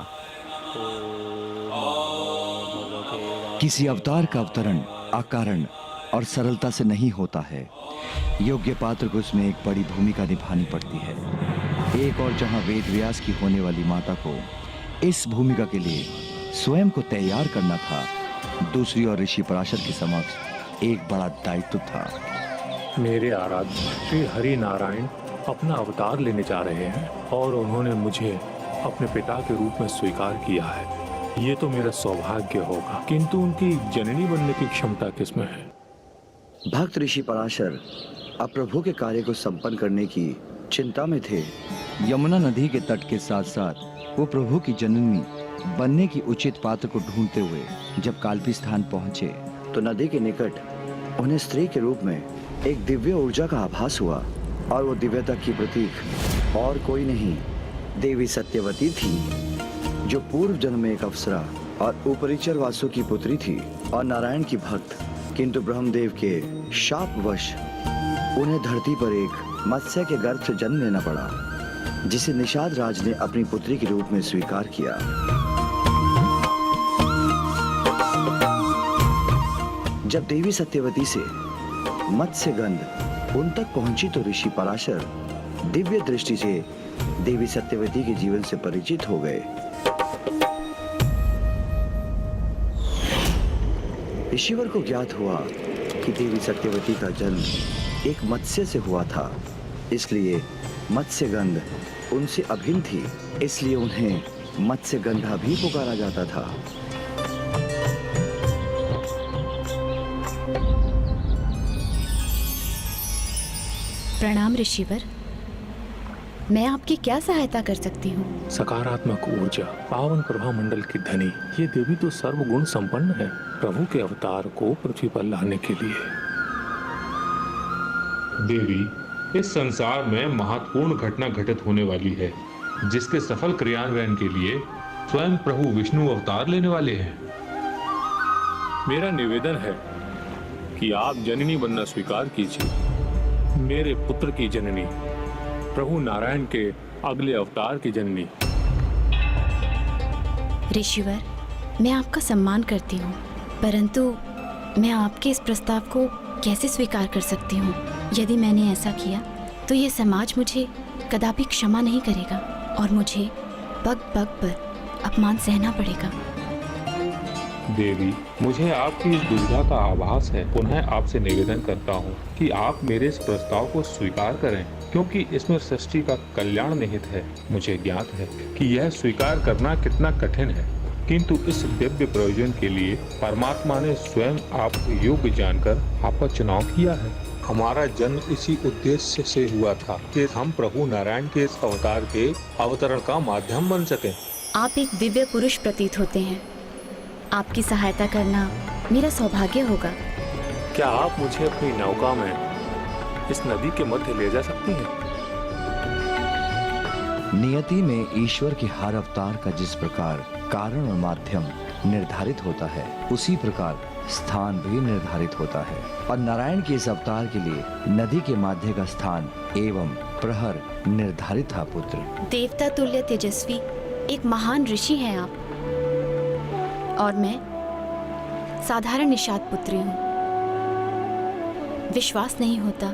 किसी अवतार का अवतरण अकारण और सरलता से नहीं होता है। योग्य पात्र को उसमें एक बड़ी भूमिका निभानी पड़ती है। एक और जहां वेद व्यास की होने वाली माता को इस भूमिका के लिए स्वयं को तैयार करना था, दूसरी ओर ऋषि पराशर के समक्ष एक बड़ा दायित्व था। मेरे आराध्य श्री हरि नारायण अपना अवतार लेने जा रहे हैं और उन्होंने मुझे अपने पिता के रूप में स्वीकार किया है। ये तो मेरा सौभाग्य होगा, किंतु उनकी जननी बनने की क्षमता किसमें है? भक्त ऋषि पराशर अब प्रभु के कार्य को संपन्न करने की चिंता में थे। यमुना नदी के तट के साथ साथ वो प्रभु की जननी बनने की उचित पात्र को ढूंढते हुए जब काल्पी स्थान पहुंचे तो नदी के निकट उन्हें स्त्री के रूप में एक दिव्य ऊर्जा का आभास हुआ और वो दिव्यता की प्रतीक और कोई नहीं, देवी सत्यवती थी, जो पूर्व जन्म में एक अप्सरा और उपरिचर वासु की पुत्री थी और नारायण की भक्त। किंतु ब्रह्मदेव के शापवश उन्हें धरती पर एक मत्स्य के गर्भ से जन्म लेना पड़ा, जिसे निषाद राज ने अपनी पुत्री के रूप में स्वीकार किया। जब देवी सत्यवती से मत्स्य गंध उन तक पहुंची तो ऋषि पराशर दिव्य दृष्टि से देवी सत्यवती के जीवन से परिचित हो गए। ऋषिवर को ज्ञात हुआ कि देवी सत्यवती का जन्म एक मत्स्य से हुआ था, इसलिए मत्स्य गंध उनसे अभिन्न थी, इसलिए उन्हें मत्स्य गंधा भी पुकारा जाता था। प्रणाम ऋषिवर, मैं आपकी क्या सहायता कर सकती हूँ? सकारात्मक ऊर्जा, पावन प्रभा मंडल की धनी, ये देवी तो सर्वगुण संपन्न है, प्रभु के अवतार को पृथ्वी पर लाने के लिए। देवी, इस संसार में महत्वपूर्ण घटना घटित होने वाली है, जिसके सफल क्रियान्वयन के लिए स्वयं प्रभु विष्णु अवतार लेने वाले हैं। मेरा निवेदन है कि आप जननी बनना स्वीकार कीजिए, मेरे पुत्र की जननी, प्रभु नारायण के अगले अवतार की जननी। ऋषिवर, मैं आपका सम्मान करती हूँ, परंतु मैं आपके इस प्रस्ताव को कैसे स्वीकार कर सकती हूँ? यदि मैंने ऐसा किया तो ये समाज मुझे कदापि क्षमा नहीं करेगा और मुझे पग पग पर अपमान सहना पड़ेगा। देवी, मुझे आपकी इस दुविधा का आभास है। पुनः आपसे निवेदन करता हूँ कि आप मेरे इस प्रस्ताव को स्वीकार करें, क्योंकि इसमें सृष्टि का कल्याण निहित है। मुझे ज्ञात है कि यह स्वीकार करना कितना कठिन है, किंतु इस दिव्य प्रयोजन के लिए परमात्मा ने स्वयं आप योग्य जानकर आपका चुनाव किया है। हमारा जन्म इसी उद्देश्य से हुआ था कि हम प्रभु नारायण के इस अवतार के अवतरण का माध्यम बन सकें। आप एक दिव्य पुरुष प्रतीत होते हैं, आपकी सहायता करना मेरा सौभाग्य होगा। क्या आप मुझे अपनी नौका में इस नदी के मध्य ले जा सकती हैं? नियति में ईश्वर के हर अवतार का जिस प्रकार कारण और माध्यम निर्धारित होता है, उसी प्रकार स्थान भी निर्धारित होता है और नारायण के इस अवतार के लिए नदी के माध्य का स्थान एवं प्रहर निर्धारित था। पुत्र, देवता तुल्य तेजस्वी एक महान ऋषि हैं आप, और मैं साधारण निषाद पुत्री हूँ। विश्वास नहीं होता,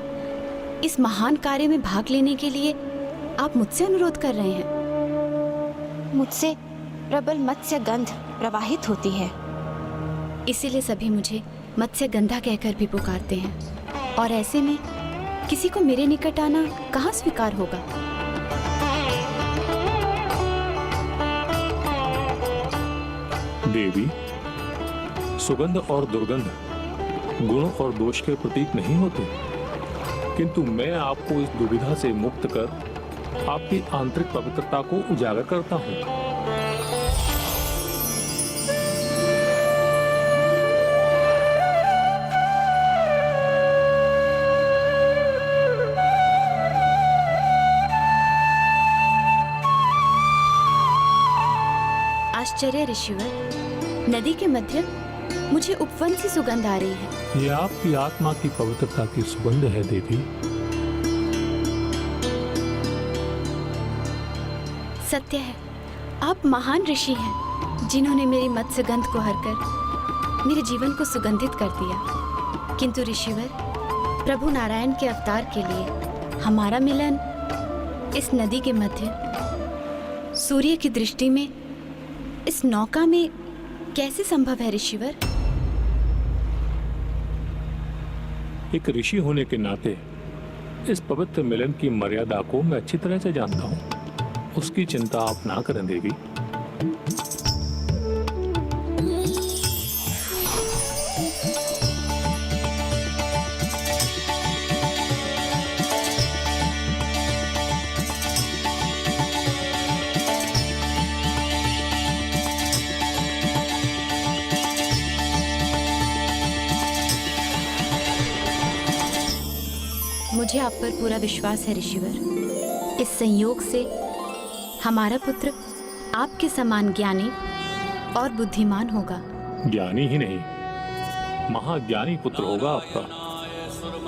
इस महान कार्य में भाग लेने के लिए आप मुझसे अनुरोध कर रहे हैं। मुझसे प्रबल मत्स्य गंध प्रवाहित होती है, इसीलिए सभी मुझे मत्स्य गंधा कहकर भी पुकारते हैं, और ऐसे में किसी को मेरे निकट आना कहाँ स्वीकार होगा? देवी, सुगंध और दुर्गंध गुण और दोष के प्रतीक नहीं होते। किंतु मैं आपको इस दुविधा से मुक्त कर आपकी आंतरिक पवित्रता को उजागर करता हूँ। आश्चर्य ऋषिवर, नदी के मध्य मुझे उपवन से सुगंध आ रही है। ये आपकी आत्मा की पवित्रता की सुगंध है देवी। सत्य है, आप महान ऋषि हैं जिन्होंने मेरी मत्स्य गंध को हरकर मेरे जीवन को सुगंधित कर दिया। किंतु ऋषिवर, प्रभु नारायण के अवतार के लिए हमारा मिलन इस नदी के मध्य सूर्य की दृष्टि में इस नौका में कैसे संभव है ऋषिवर? एक ऋषि होने के नाते इस पवित्र मिलन की मर्यादा को मैं अच्छी तरह से जानता हूँ। उसकी चिंता आप ना करें देवी। मुझे आप पर पूरा विश्वास है ऋषिवर। इस संयोग से हमारा पुत्र आपके समान ज्ञानी और बुद्धिमान होगा। ज्ञानी ही नहीं, महाज्ञानी पुत्र होगा आपका,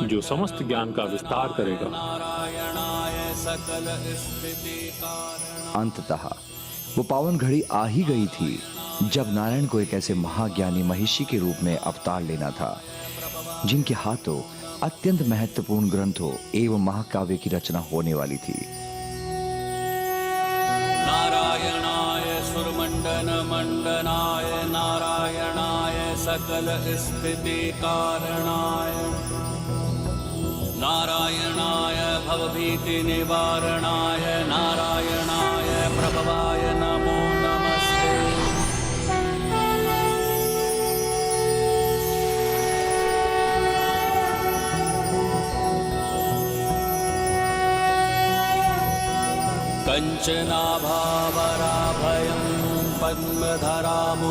जो समस्त ज्ञान का विस्तार करेगा। अंततः वो पावन घड़ी आ ही गई थी जब नारायण को एक ऐसे महाज्ञानी महिषी के रूप में अवतार लेना था, जिनके हाथों अत्यंत महत्वपूर्ण ग्रंथों एवं महाकाव्य की रचना होने वाली थी। नारायणाय सुरमंडन मंडनाय नारायणाय सकल स्थिति कारणाय नारायणाय भवभीति निवारणाय नारायणाय प्रभवाय नमो नमस्ते। कंचनाभावराभयं पद्मधरामुकुटोज्ज्वलां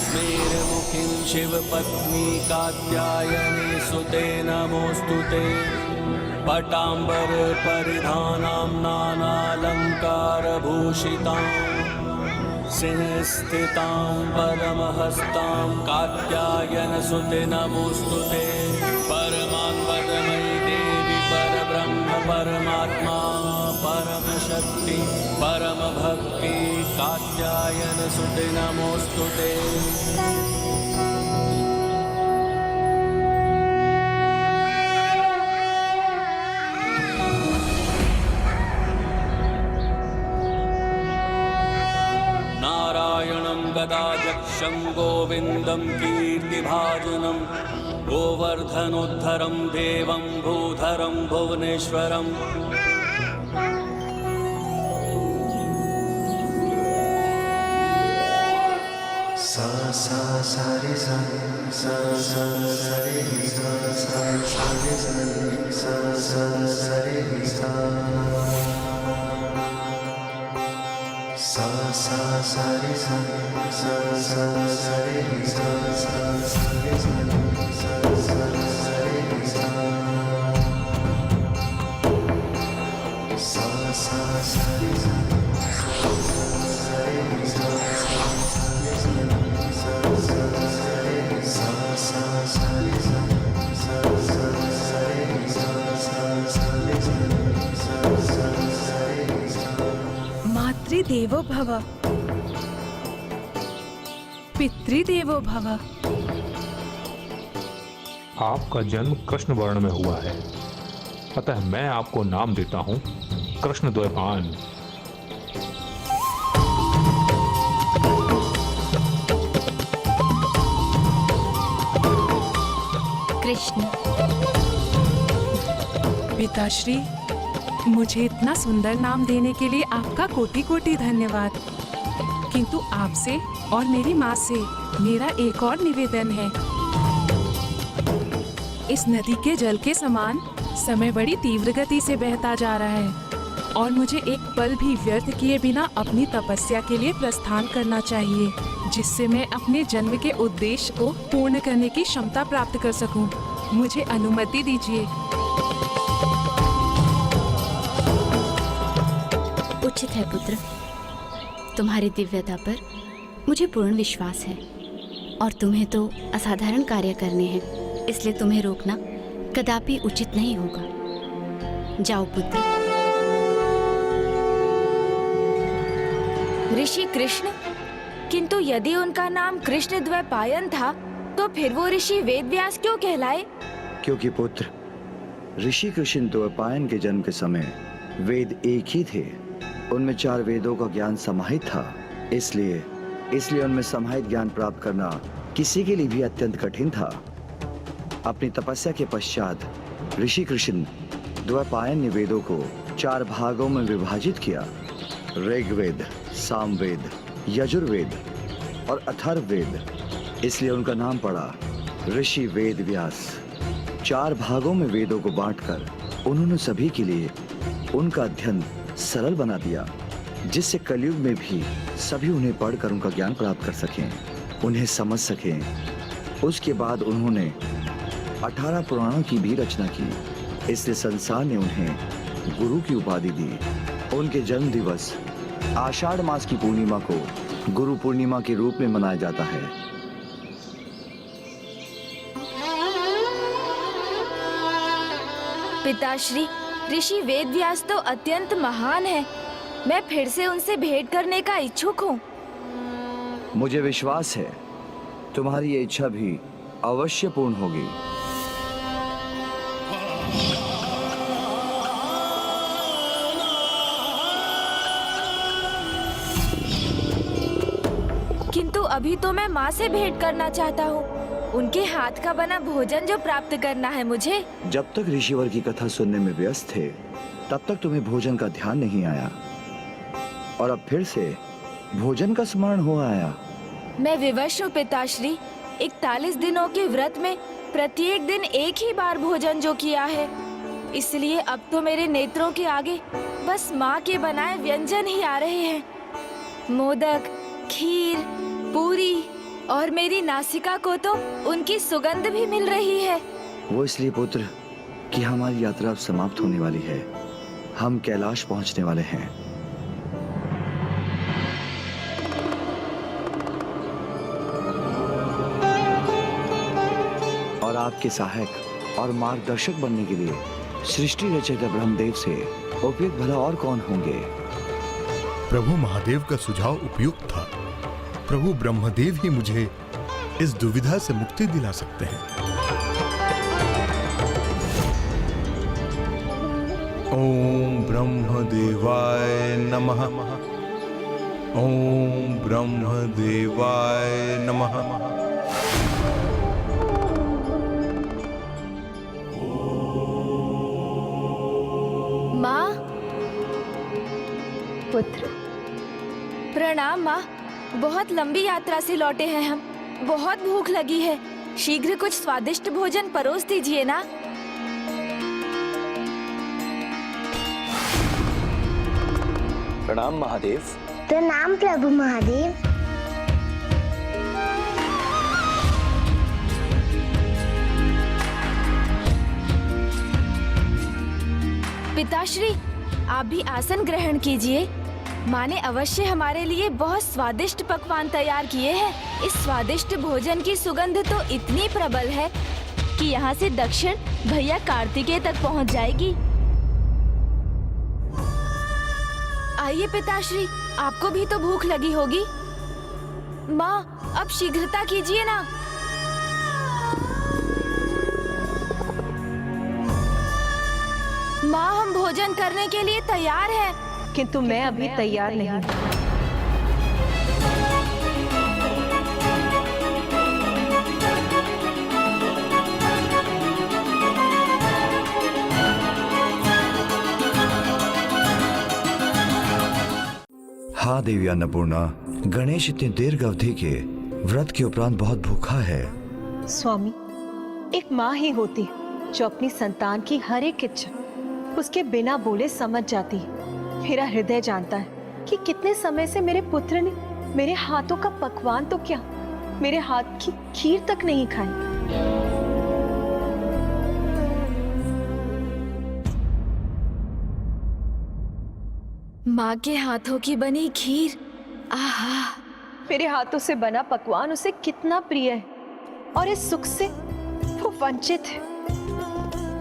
स्मेरमुखीं शिवपत्नी कात्यायनी सुते नमोऽस्तु ते। पटाम्बरपरिधानां नानालङ्कारभूषितां सिंहस्थितां परमहस्तां कात्यायनसुते नमोऽस्तु ते। परमान्वदमयी देवी परब्रह्म परमात्मा परम शक्ति परम भक्ति कात्यायन सुते नमोस्तु ते। नारायणं गदाध्यक्षं गोविन्दं कीर्तिभाजनं गोवर्धनोद्धरं देवं भूधरं भुवनेश्वरम्। सा सा सा रे सा सा सा सा रे सा सा सा रे सा सा सा रे सा सा सा सा रे सा सा सा सा रे सा सा सा रे सा सा सा रे सा सा सा सा रे सा मातृदेवो भव, पितृदेवो भव। आपका जन्म कृष्ण वर्ण में हुआ है, अतः मैं आपको नाम देता हूँ कृष्णद्वैपायन। कृष्ण। पिताश्री, मुझे इतना सुंदर नाम देने के लिए आपका कोटि कोटि धन्यवाद। किंतु आपसे और मेरी माँ से मेरा एक और निवेदन है। इस नदी के जल के समान समय बड़ी तीव्र गति से बहता जा रहा है और मुझे एक पल भी व्यर्थ किए बिना अपनी तपस्या के लिए प्रस्थान करना चाहिए, जिससे मैं अपने जन्म के उद्देश्य को पूर्ण करने की क्षमता प्राप्त कर सकूं। मुझे अनुमति दीजिए। उचित है पुत्र, तुम्हारी दिव्यता पर मुझे पूर्ण विश्वास है और तुम्हें तो असाधारण कार्य करने हैं, इसलिए तुम्हें रोकना कदापि उचित नहीं होगा। जाओ पुत्र। ऋषि कृष्ण, किंतु यदि उनका नाम कृष्ण द्वैपायन था तो फिर वो ऋषि वेदव्यास क्यों कहलाए? क्योंकि पुत्र, ऋषि कृष्ण द्वैपायन के जन्म के समय वेद एक ही थे। उनमें 4 वेदों का ज्ञान समाहित था, इसलिए उनमें समाहित ज्ञान प्राप्त करना किसी के लिए भी अत्यंत कठिन था। अपनी तपस्या के पश्चात ऋषि कृष्ण द्वैपायन ने वेदों को 4 भागों में विभाजित किया: ऋग्वेद, सामवेद, यजुर्वेद और अथर्ववेद। इसलिए उनका नाम पड़ा ऋषि वेदव्यास। 4 भागों में वेदों को बांटकर उन्होंने सभी के लिए उनका अध्ययन सरल बना दिया, जिससे कलयुग में भी सभी उन्हें पढ़कर उनका ज्ञान प्राप्त कर सकें, उन्हें समझ सकें। उसके बाद उन्होंने 18 पुराणों की भी रचना की, इसलिए संसार ने उन्हें गुरु की उपाधि दी। उनके जन्म दिवस आषाढ़ मास की पूर्णिमा को गुरु पूर्णिमा के रूप में मनाया जाता है। पिताश्री, ऋषि वेदव्यास तो अत्यंत महान है। मैं फिर से उनसे भेंट करने का इच्छुक हूँ। मुझे विश्वास है तुम्हारी ये इच्छा भी अवश्य पूर्ण होगी। किंतु अभी तो मैं माँ से भेंट करना चाहता हूँ, उनके हाथ का बना भोजन जो प्राप्त करना है मुझे। जब तक ऋषिवर की कथा सुनने में व्यस्त थे, तब तक तुम्हें भोजन का ध्यान नहीं आया, और अब फिर से भोजन का स्मरण हो आया। मैं विवश हूँ पिताश्री। 41 दिनों के व्रत में प्रत्येक दिन एक ही बार भोजन जो किया है, इसलिए अब तो मेरे नेत्रों के आगे बस माँ के बनाए व्यंजन ही आ रहे हैं। मोदक, खीर, पूरी और मेरी नासिका को तो उनकी सुगंध भी मिल रही है। वो इसलिए पुत्र कि हमारी यात्रा अब समाप्त होने वाली है। हम कैलाश पहुंचने वाले हैं। और आपके सहायक और मार्गदर्शक बनने के लिए सृष्टि रचयिता ब्रह्मदेव से उपयुक्त भला और कौन होंगे? प्रभु महादेव का सुझाव उपयुक्त था। प्रभु ब्रह्मदेव ही मुझे इस दुविधा से मुक्ति दिला सकते हैं। ओम ब्रह्मदेवाय नमः। ओम ब्रह्मदेवाय नमः। माँ। पुत्र। प्रणाम माँ। बहुत लंबी यात्रा से लौटे हैं हम। बहुत भूख लगी है। शीघ्र कुछ स्वादिष्ट भोजन परोस दीजिए ना। प्रणाम महादेव। प्रणाम प्रभु महादेव। पिताश्री, आप भी आसन ग्रहण कीजिए। माँ ने अवश्य हमारे लिए बहुत स्वादिष्ट पकवान तैयार किए हैं। इस स्वादिष्ट भोजन की सुगंध तो इतनी प्रबल है कि यहाँ से दक्षिण भैया कार्तिकेय तक पहुँच जाएगी। आइए पिताश्री, आपको भी तो भूख लगी होगी। माँ, अब शीघ्रता कीजिए ना। माँ, हम भोजन करने के लिए तैयार हैं। किंतु मैं अभी तैयार नहीं। हाँ देवी अन्नपूर्णा, गणेश इतनी दीर्घ अवधि के व्रत के उपरांत बहुत भूखा है। स्वामी, एक माँ ही होती जो अपनी संतान की हर एक इच्छा उसके बिना बोले समझ जाती है। मेरा हृदय जानता है कि कितने समय से मेरे पुत्र ने मेरे हाथों का पकवान तो क्या, मेरे हाथ की खीर तक नहीं खाई। माँ के हाथों की बनी खीर, आहा! मेरे हाथों से बना पकवान उसे कितना प्रिय है और इस सुख से वो वंचित है।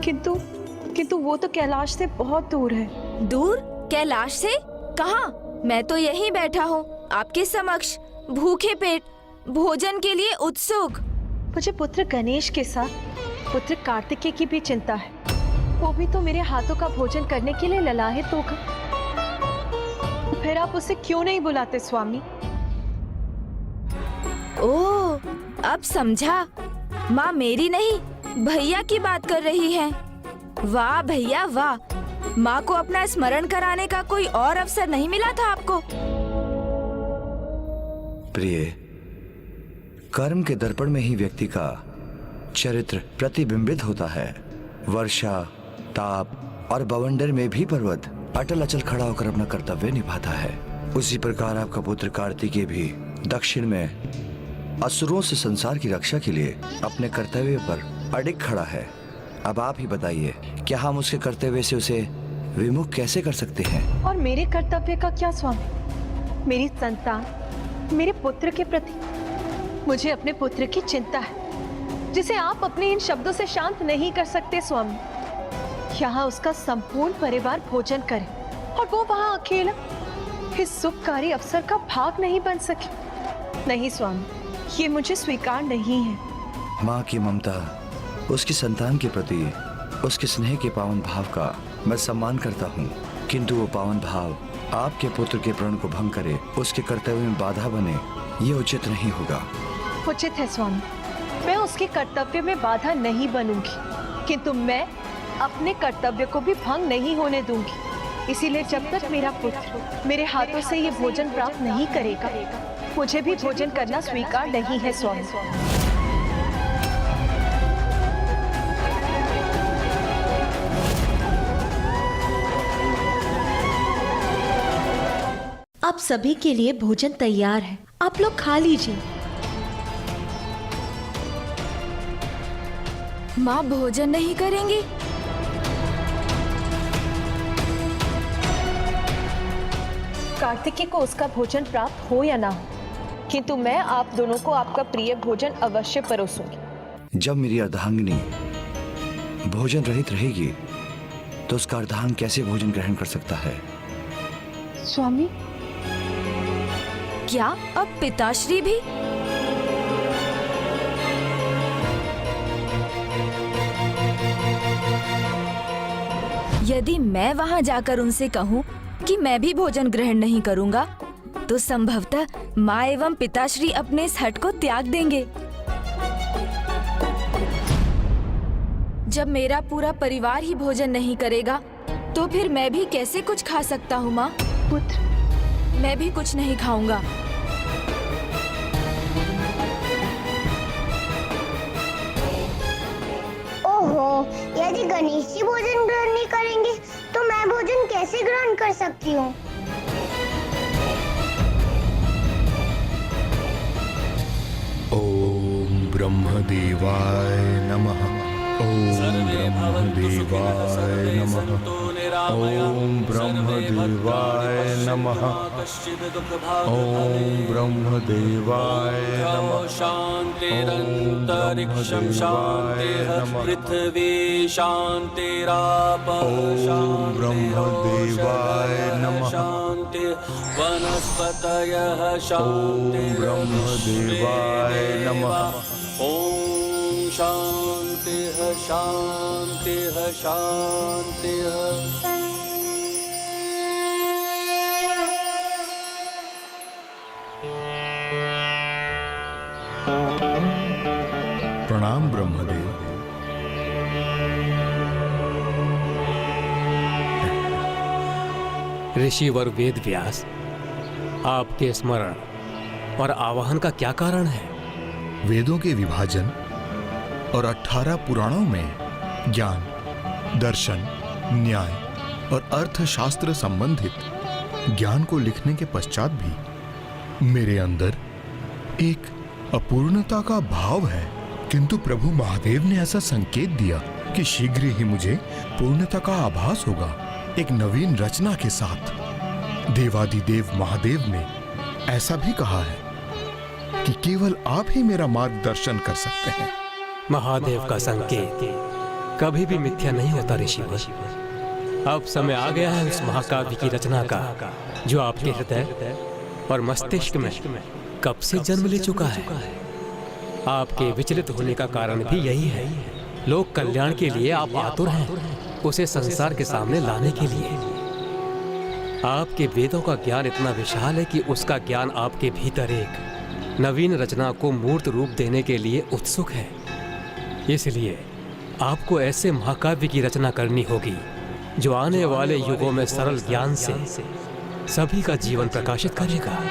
किंतु वो तो कैलाश से बहुत दूर है। दूर? कैलाश से? कहाँ? मैं तो यहीं बैठा हूँ आपके समक्ष, भूखे पेट, भोजन के लिए उत्सुक। मुझे पुत्र गणेश के साथ पुत्र कार्तिकेय की भी चिंता है। वो भी तो मेरे हाथों का भोजन करने के लिए ललाहित होगा। फिर आप उसे क्यों नहीं बुलाते स्वामी? ओह, अब समझा। माँ मेरी नहीं, भैया की बात कर रही है। वाह भैया वाह, माँ को अपना स्मरण कराने का कोई और अवसर नहीं मिला था आपको। प्रिय, कर्म के दर्पण में ही व्यक्ति का चरित्र प्रतिबिंबित होता है। वर्षा, ताप और बवंडर में भी पर्वत अटल अचल खड़ा होकर अपना कर्तव्य निभाता है। उसी प्रकार आपका पुत्र कार्तिकेय भी दक्षिण में असुरों से संसार की रक्षा के लिए अपने कर्तव्य पर अडिग खड़ा है। अब आप ही बताइए, क्या हम उसके कर्तव्य से उसे विमुख कैसे कर सकते हैं? और मेरे कर्तव्य का क्या स्वामी? मेरी संतान, मेरे पुत्र के प्रति मुझे अपने पुत्र की चिंता है, जिसे आप अपने इन शब्दों से शांत नहीं कर सकते स्वामी। यहाँ उसका संपूर्ण परिवार भोजन करे और वो वहाँ अकेला इस सुखकारी अवसर का भाग नहीं बन सके। नहीं स्वामी, ये मुझे स्वीकार नहीं है। माँ की ममता, उसकी संतान के प्रति उसके स्नेह के पावन भाव का मैं सम्मान करता हूँ, किंतु वो पावन भाव आपके पुत्र के प्रण को भंग करे, उसके कर्तव्य में बाधा बने, ये उचित नहीं होगा। उचित है स्वामी, मैं उसके कर्तव्य में बाधा नहीं बनूंगी, किंतु मैं अपने कर्तव्य को भी भंग नहीं होने दूंगी। इसीलिए जब तक मेरा पुत्र मेरे हाथों से ये भोजन प्राप्त नहीं करेगा, मुझे भी भोजन करना स्वीकार नहीं है स्वामी। आप सभी के लिए भोजन तैयार है, आप लोग खा लीजिए। माँ भोजन नहीं करेंगी? कार्तिकेय को उसका भोजन प्राप्त हो या ना हो, किंतु मैं आप दोनों को आपका प्रिय भोजन अवश्य परोसूंगी। जब मेरी अर्धांगिनी भोजन रहित रहेगी, तो उसका अर्धांग कैसे भोजन ग्रहण कर सकता है? स्वामी, क्या अब पिताश्री भी? यदि मैं वहां जाकर उनसे कहूं कि मैं भी भोजन ग्रहण नहीं करूंगा, तो संभवतः माँ एवं पिताश्री अपने इस हट को त्याग देंगे। जब मेरा पूरा परिवार ही भोजन नहीं करेगा, तो फिर मैं भी कैसे कुछ खा सकता हूँ माँ? पुत्र, मैं भी कुछ नहीं खाऊंगा। ओहो, यदि गणेश जी भोजन ग्रहण नहीं करेंगे, तो मैं भोजन कैसे ग्रहण कर सकती हूँ? ओम ब्रह्मदेवाय नमः। ओम ब्रह्मदेवाय नमः। ओम ब्रह्मदेवाय नमः। ओम ब्रह्मदेवाय नमः। शान्तिरन्तरिक्षं शान्तिः पृथ्वी शान्तिरापः ओम ब्रह्मदेवाय नमः। शान्तिः वनस्पतयः शान्तिः ब्रह्मदेवाय नमः। ओम शान्तिः शान्तिः शान्तिः। प्रणाम ब्रह्मदेव। ऋषिवर वेद व्यास, आपके स्मरण और आवाहन का क्या कारण है? वेदों के विभाजन और 18 पुराणों में ज्ञान, दर्शन, न्याय और अर्थशास्त्र संबंधित ज्ञान को लिखने के पश्चात भी मेरे अंदर एक अपूर्णता का भाव है। किंतु प्रभु महादेव ने ऐसा संकेत दिया कि शीघ्र ही मुझे पूर्णता का आभास होगा, एक नवीन रचना के साथ। देवादिदेव महादेव ने ऐसा भी कहा है कि केवल आप ही मेरा मार्गदर्शन कर सकते हैं। महादेव का संकेत कभी भी मिथ्या नहीं होता ऋषिवर। अब समय आ गया है उस महाकाव्य की रचना का, जो आपके हृदय और मस्तिष्क में कब से जन्म ले चुका है। आपके विचलित होने का कारण भी यही है। लोक कल्याण के लिए आप आतुर हैं, उसे संसार के सामने लाने के लिए। आपके वेदों का ज्ञान इतना विशाल है कि उसका ज्ञान आपके भीतर एक नवीन रचना को मूर्त रूप देने के लिए उत्सुक है। इसलिए आपको ऐसे महाकाव्य की रचना करनी होगी जो आने वाले युगों में सरल ज्ञान से सभी का जीवन प्रकाशित करेगा।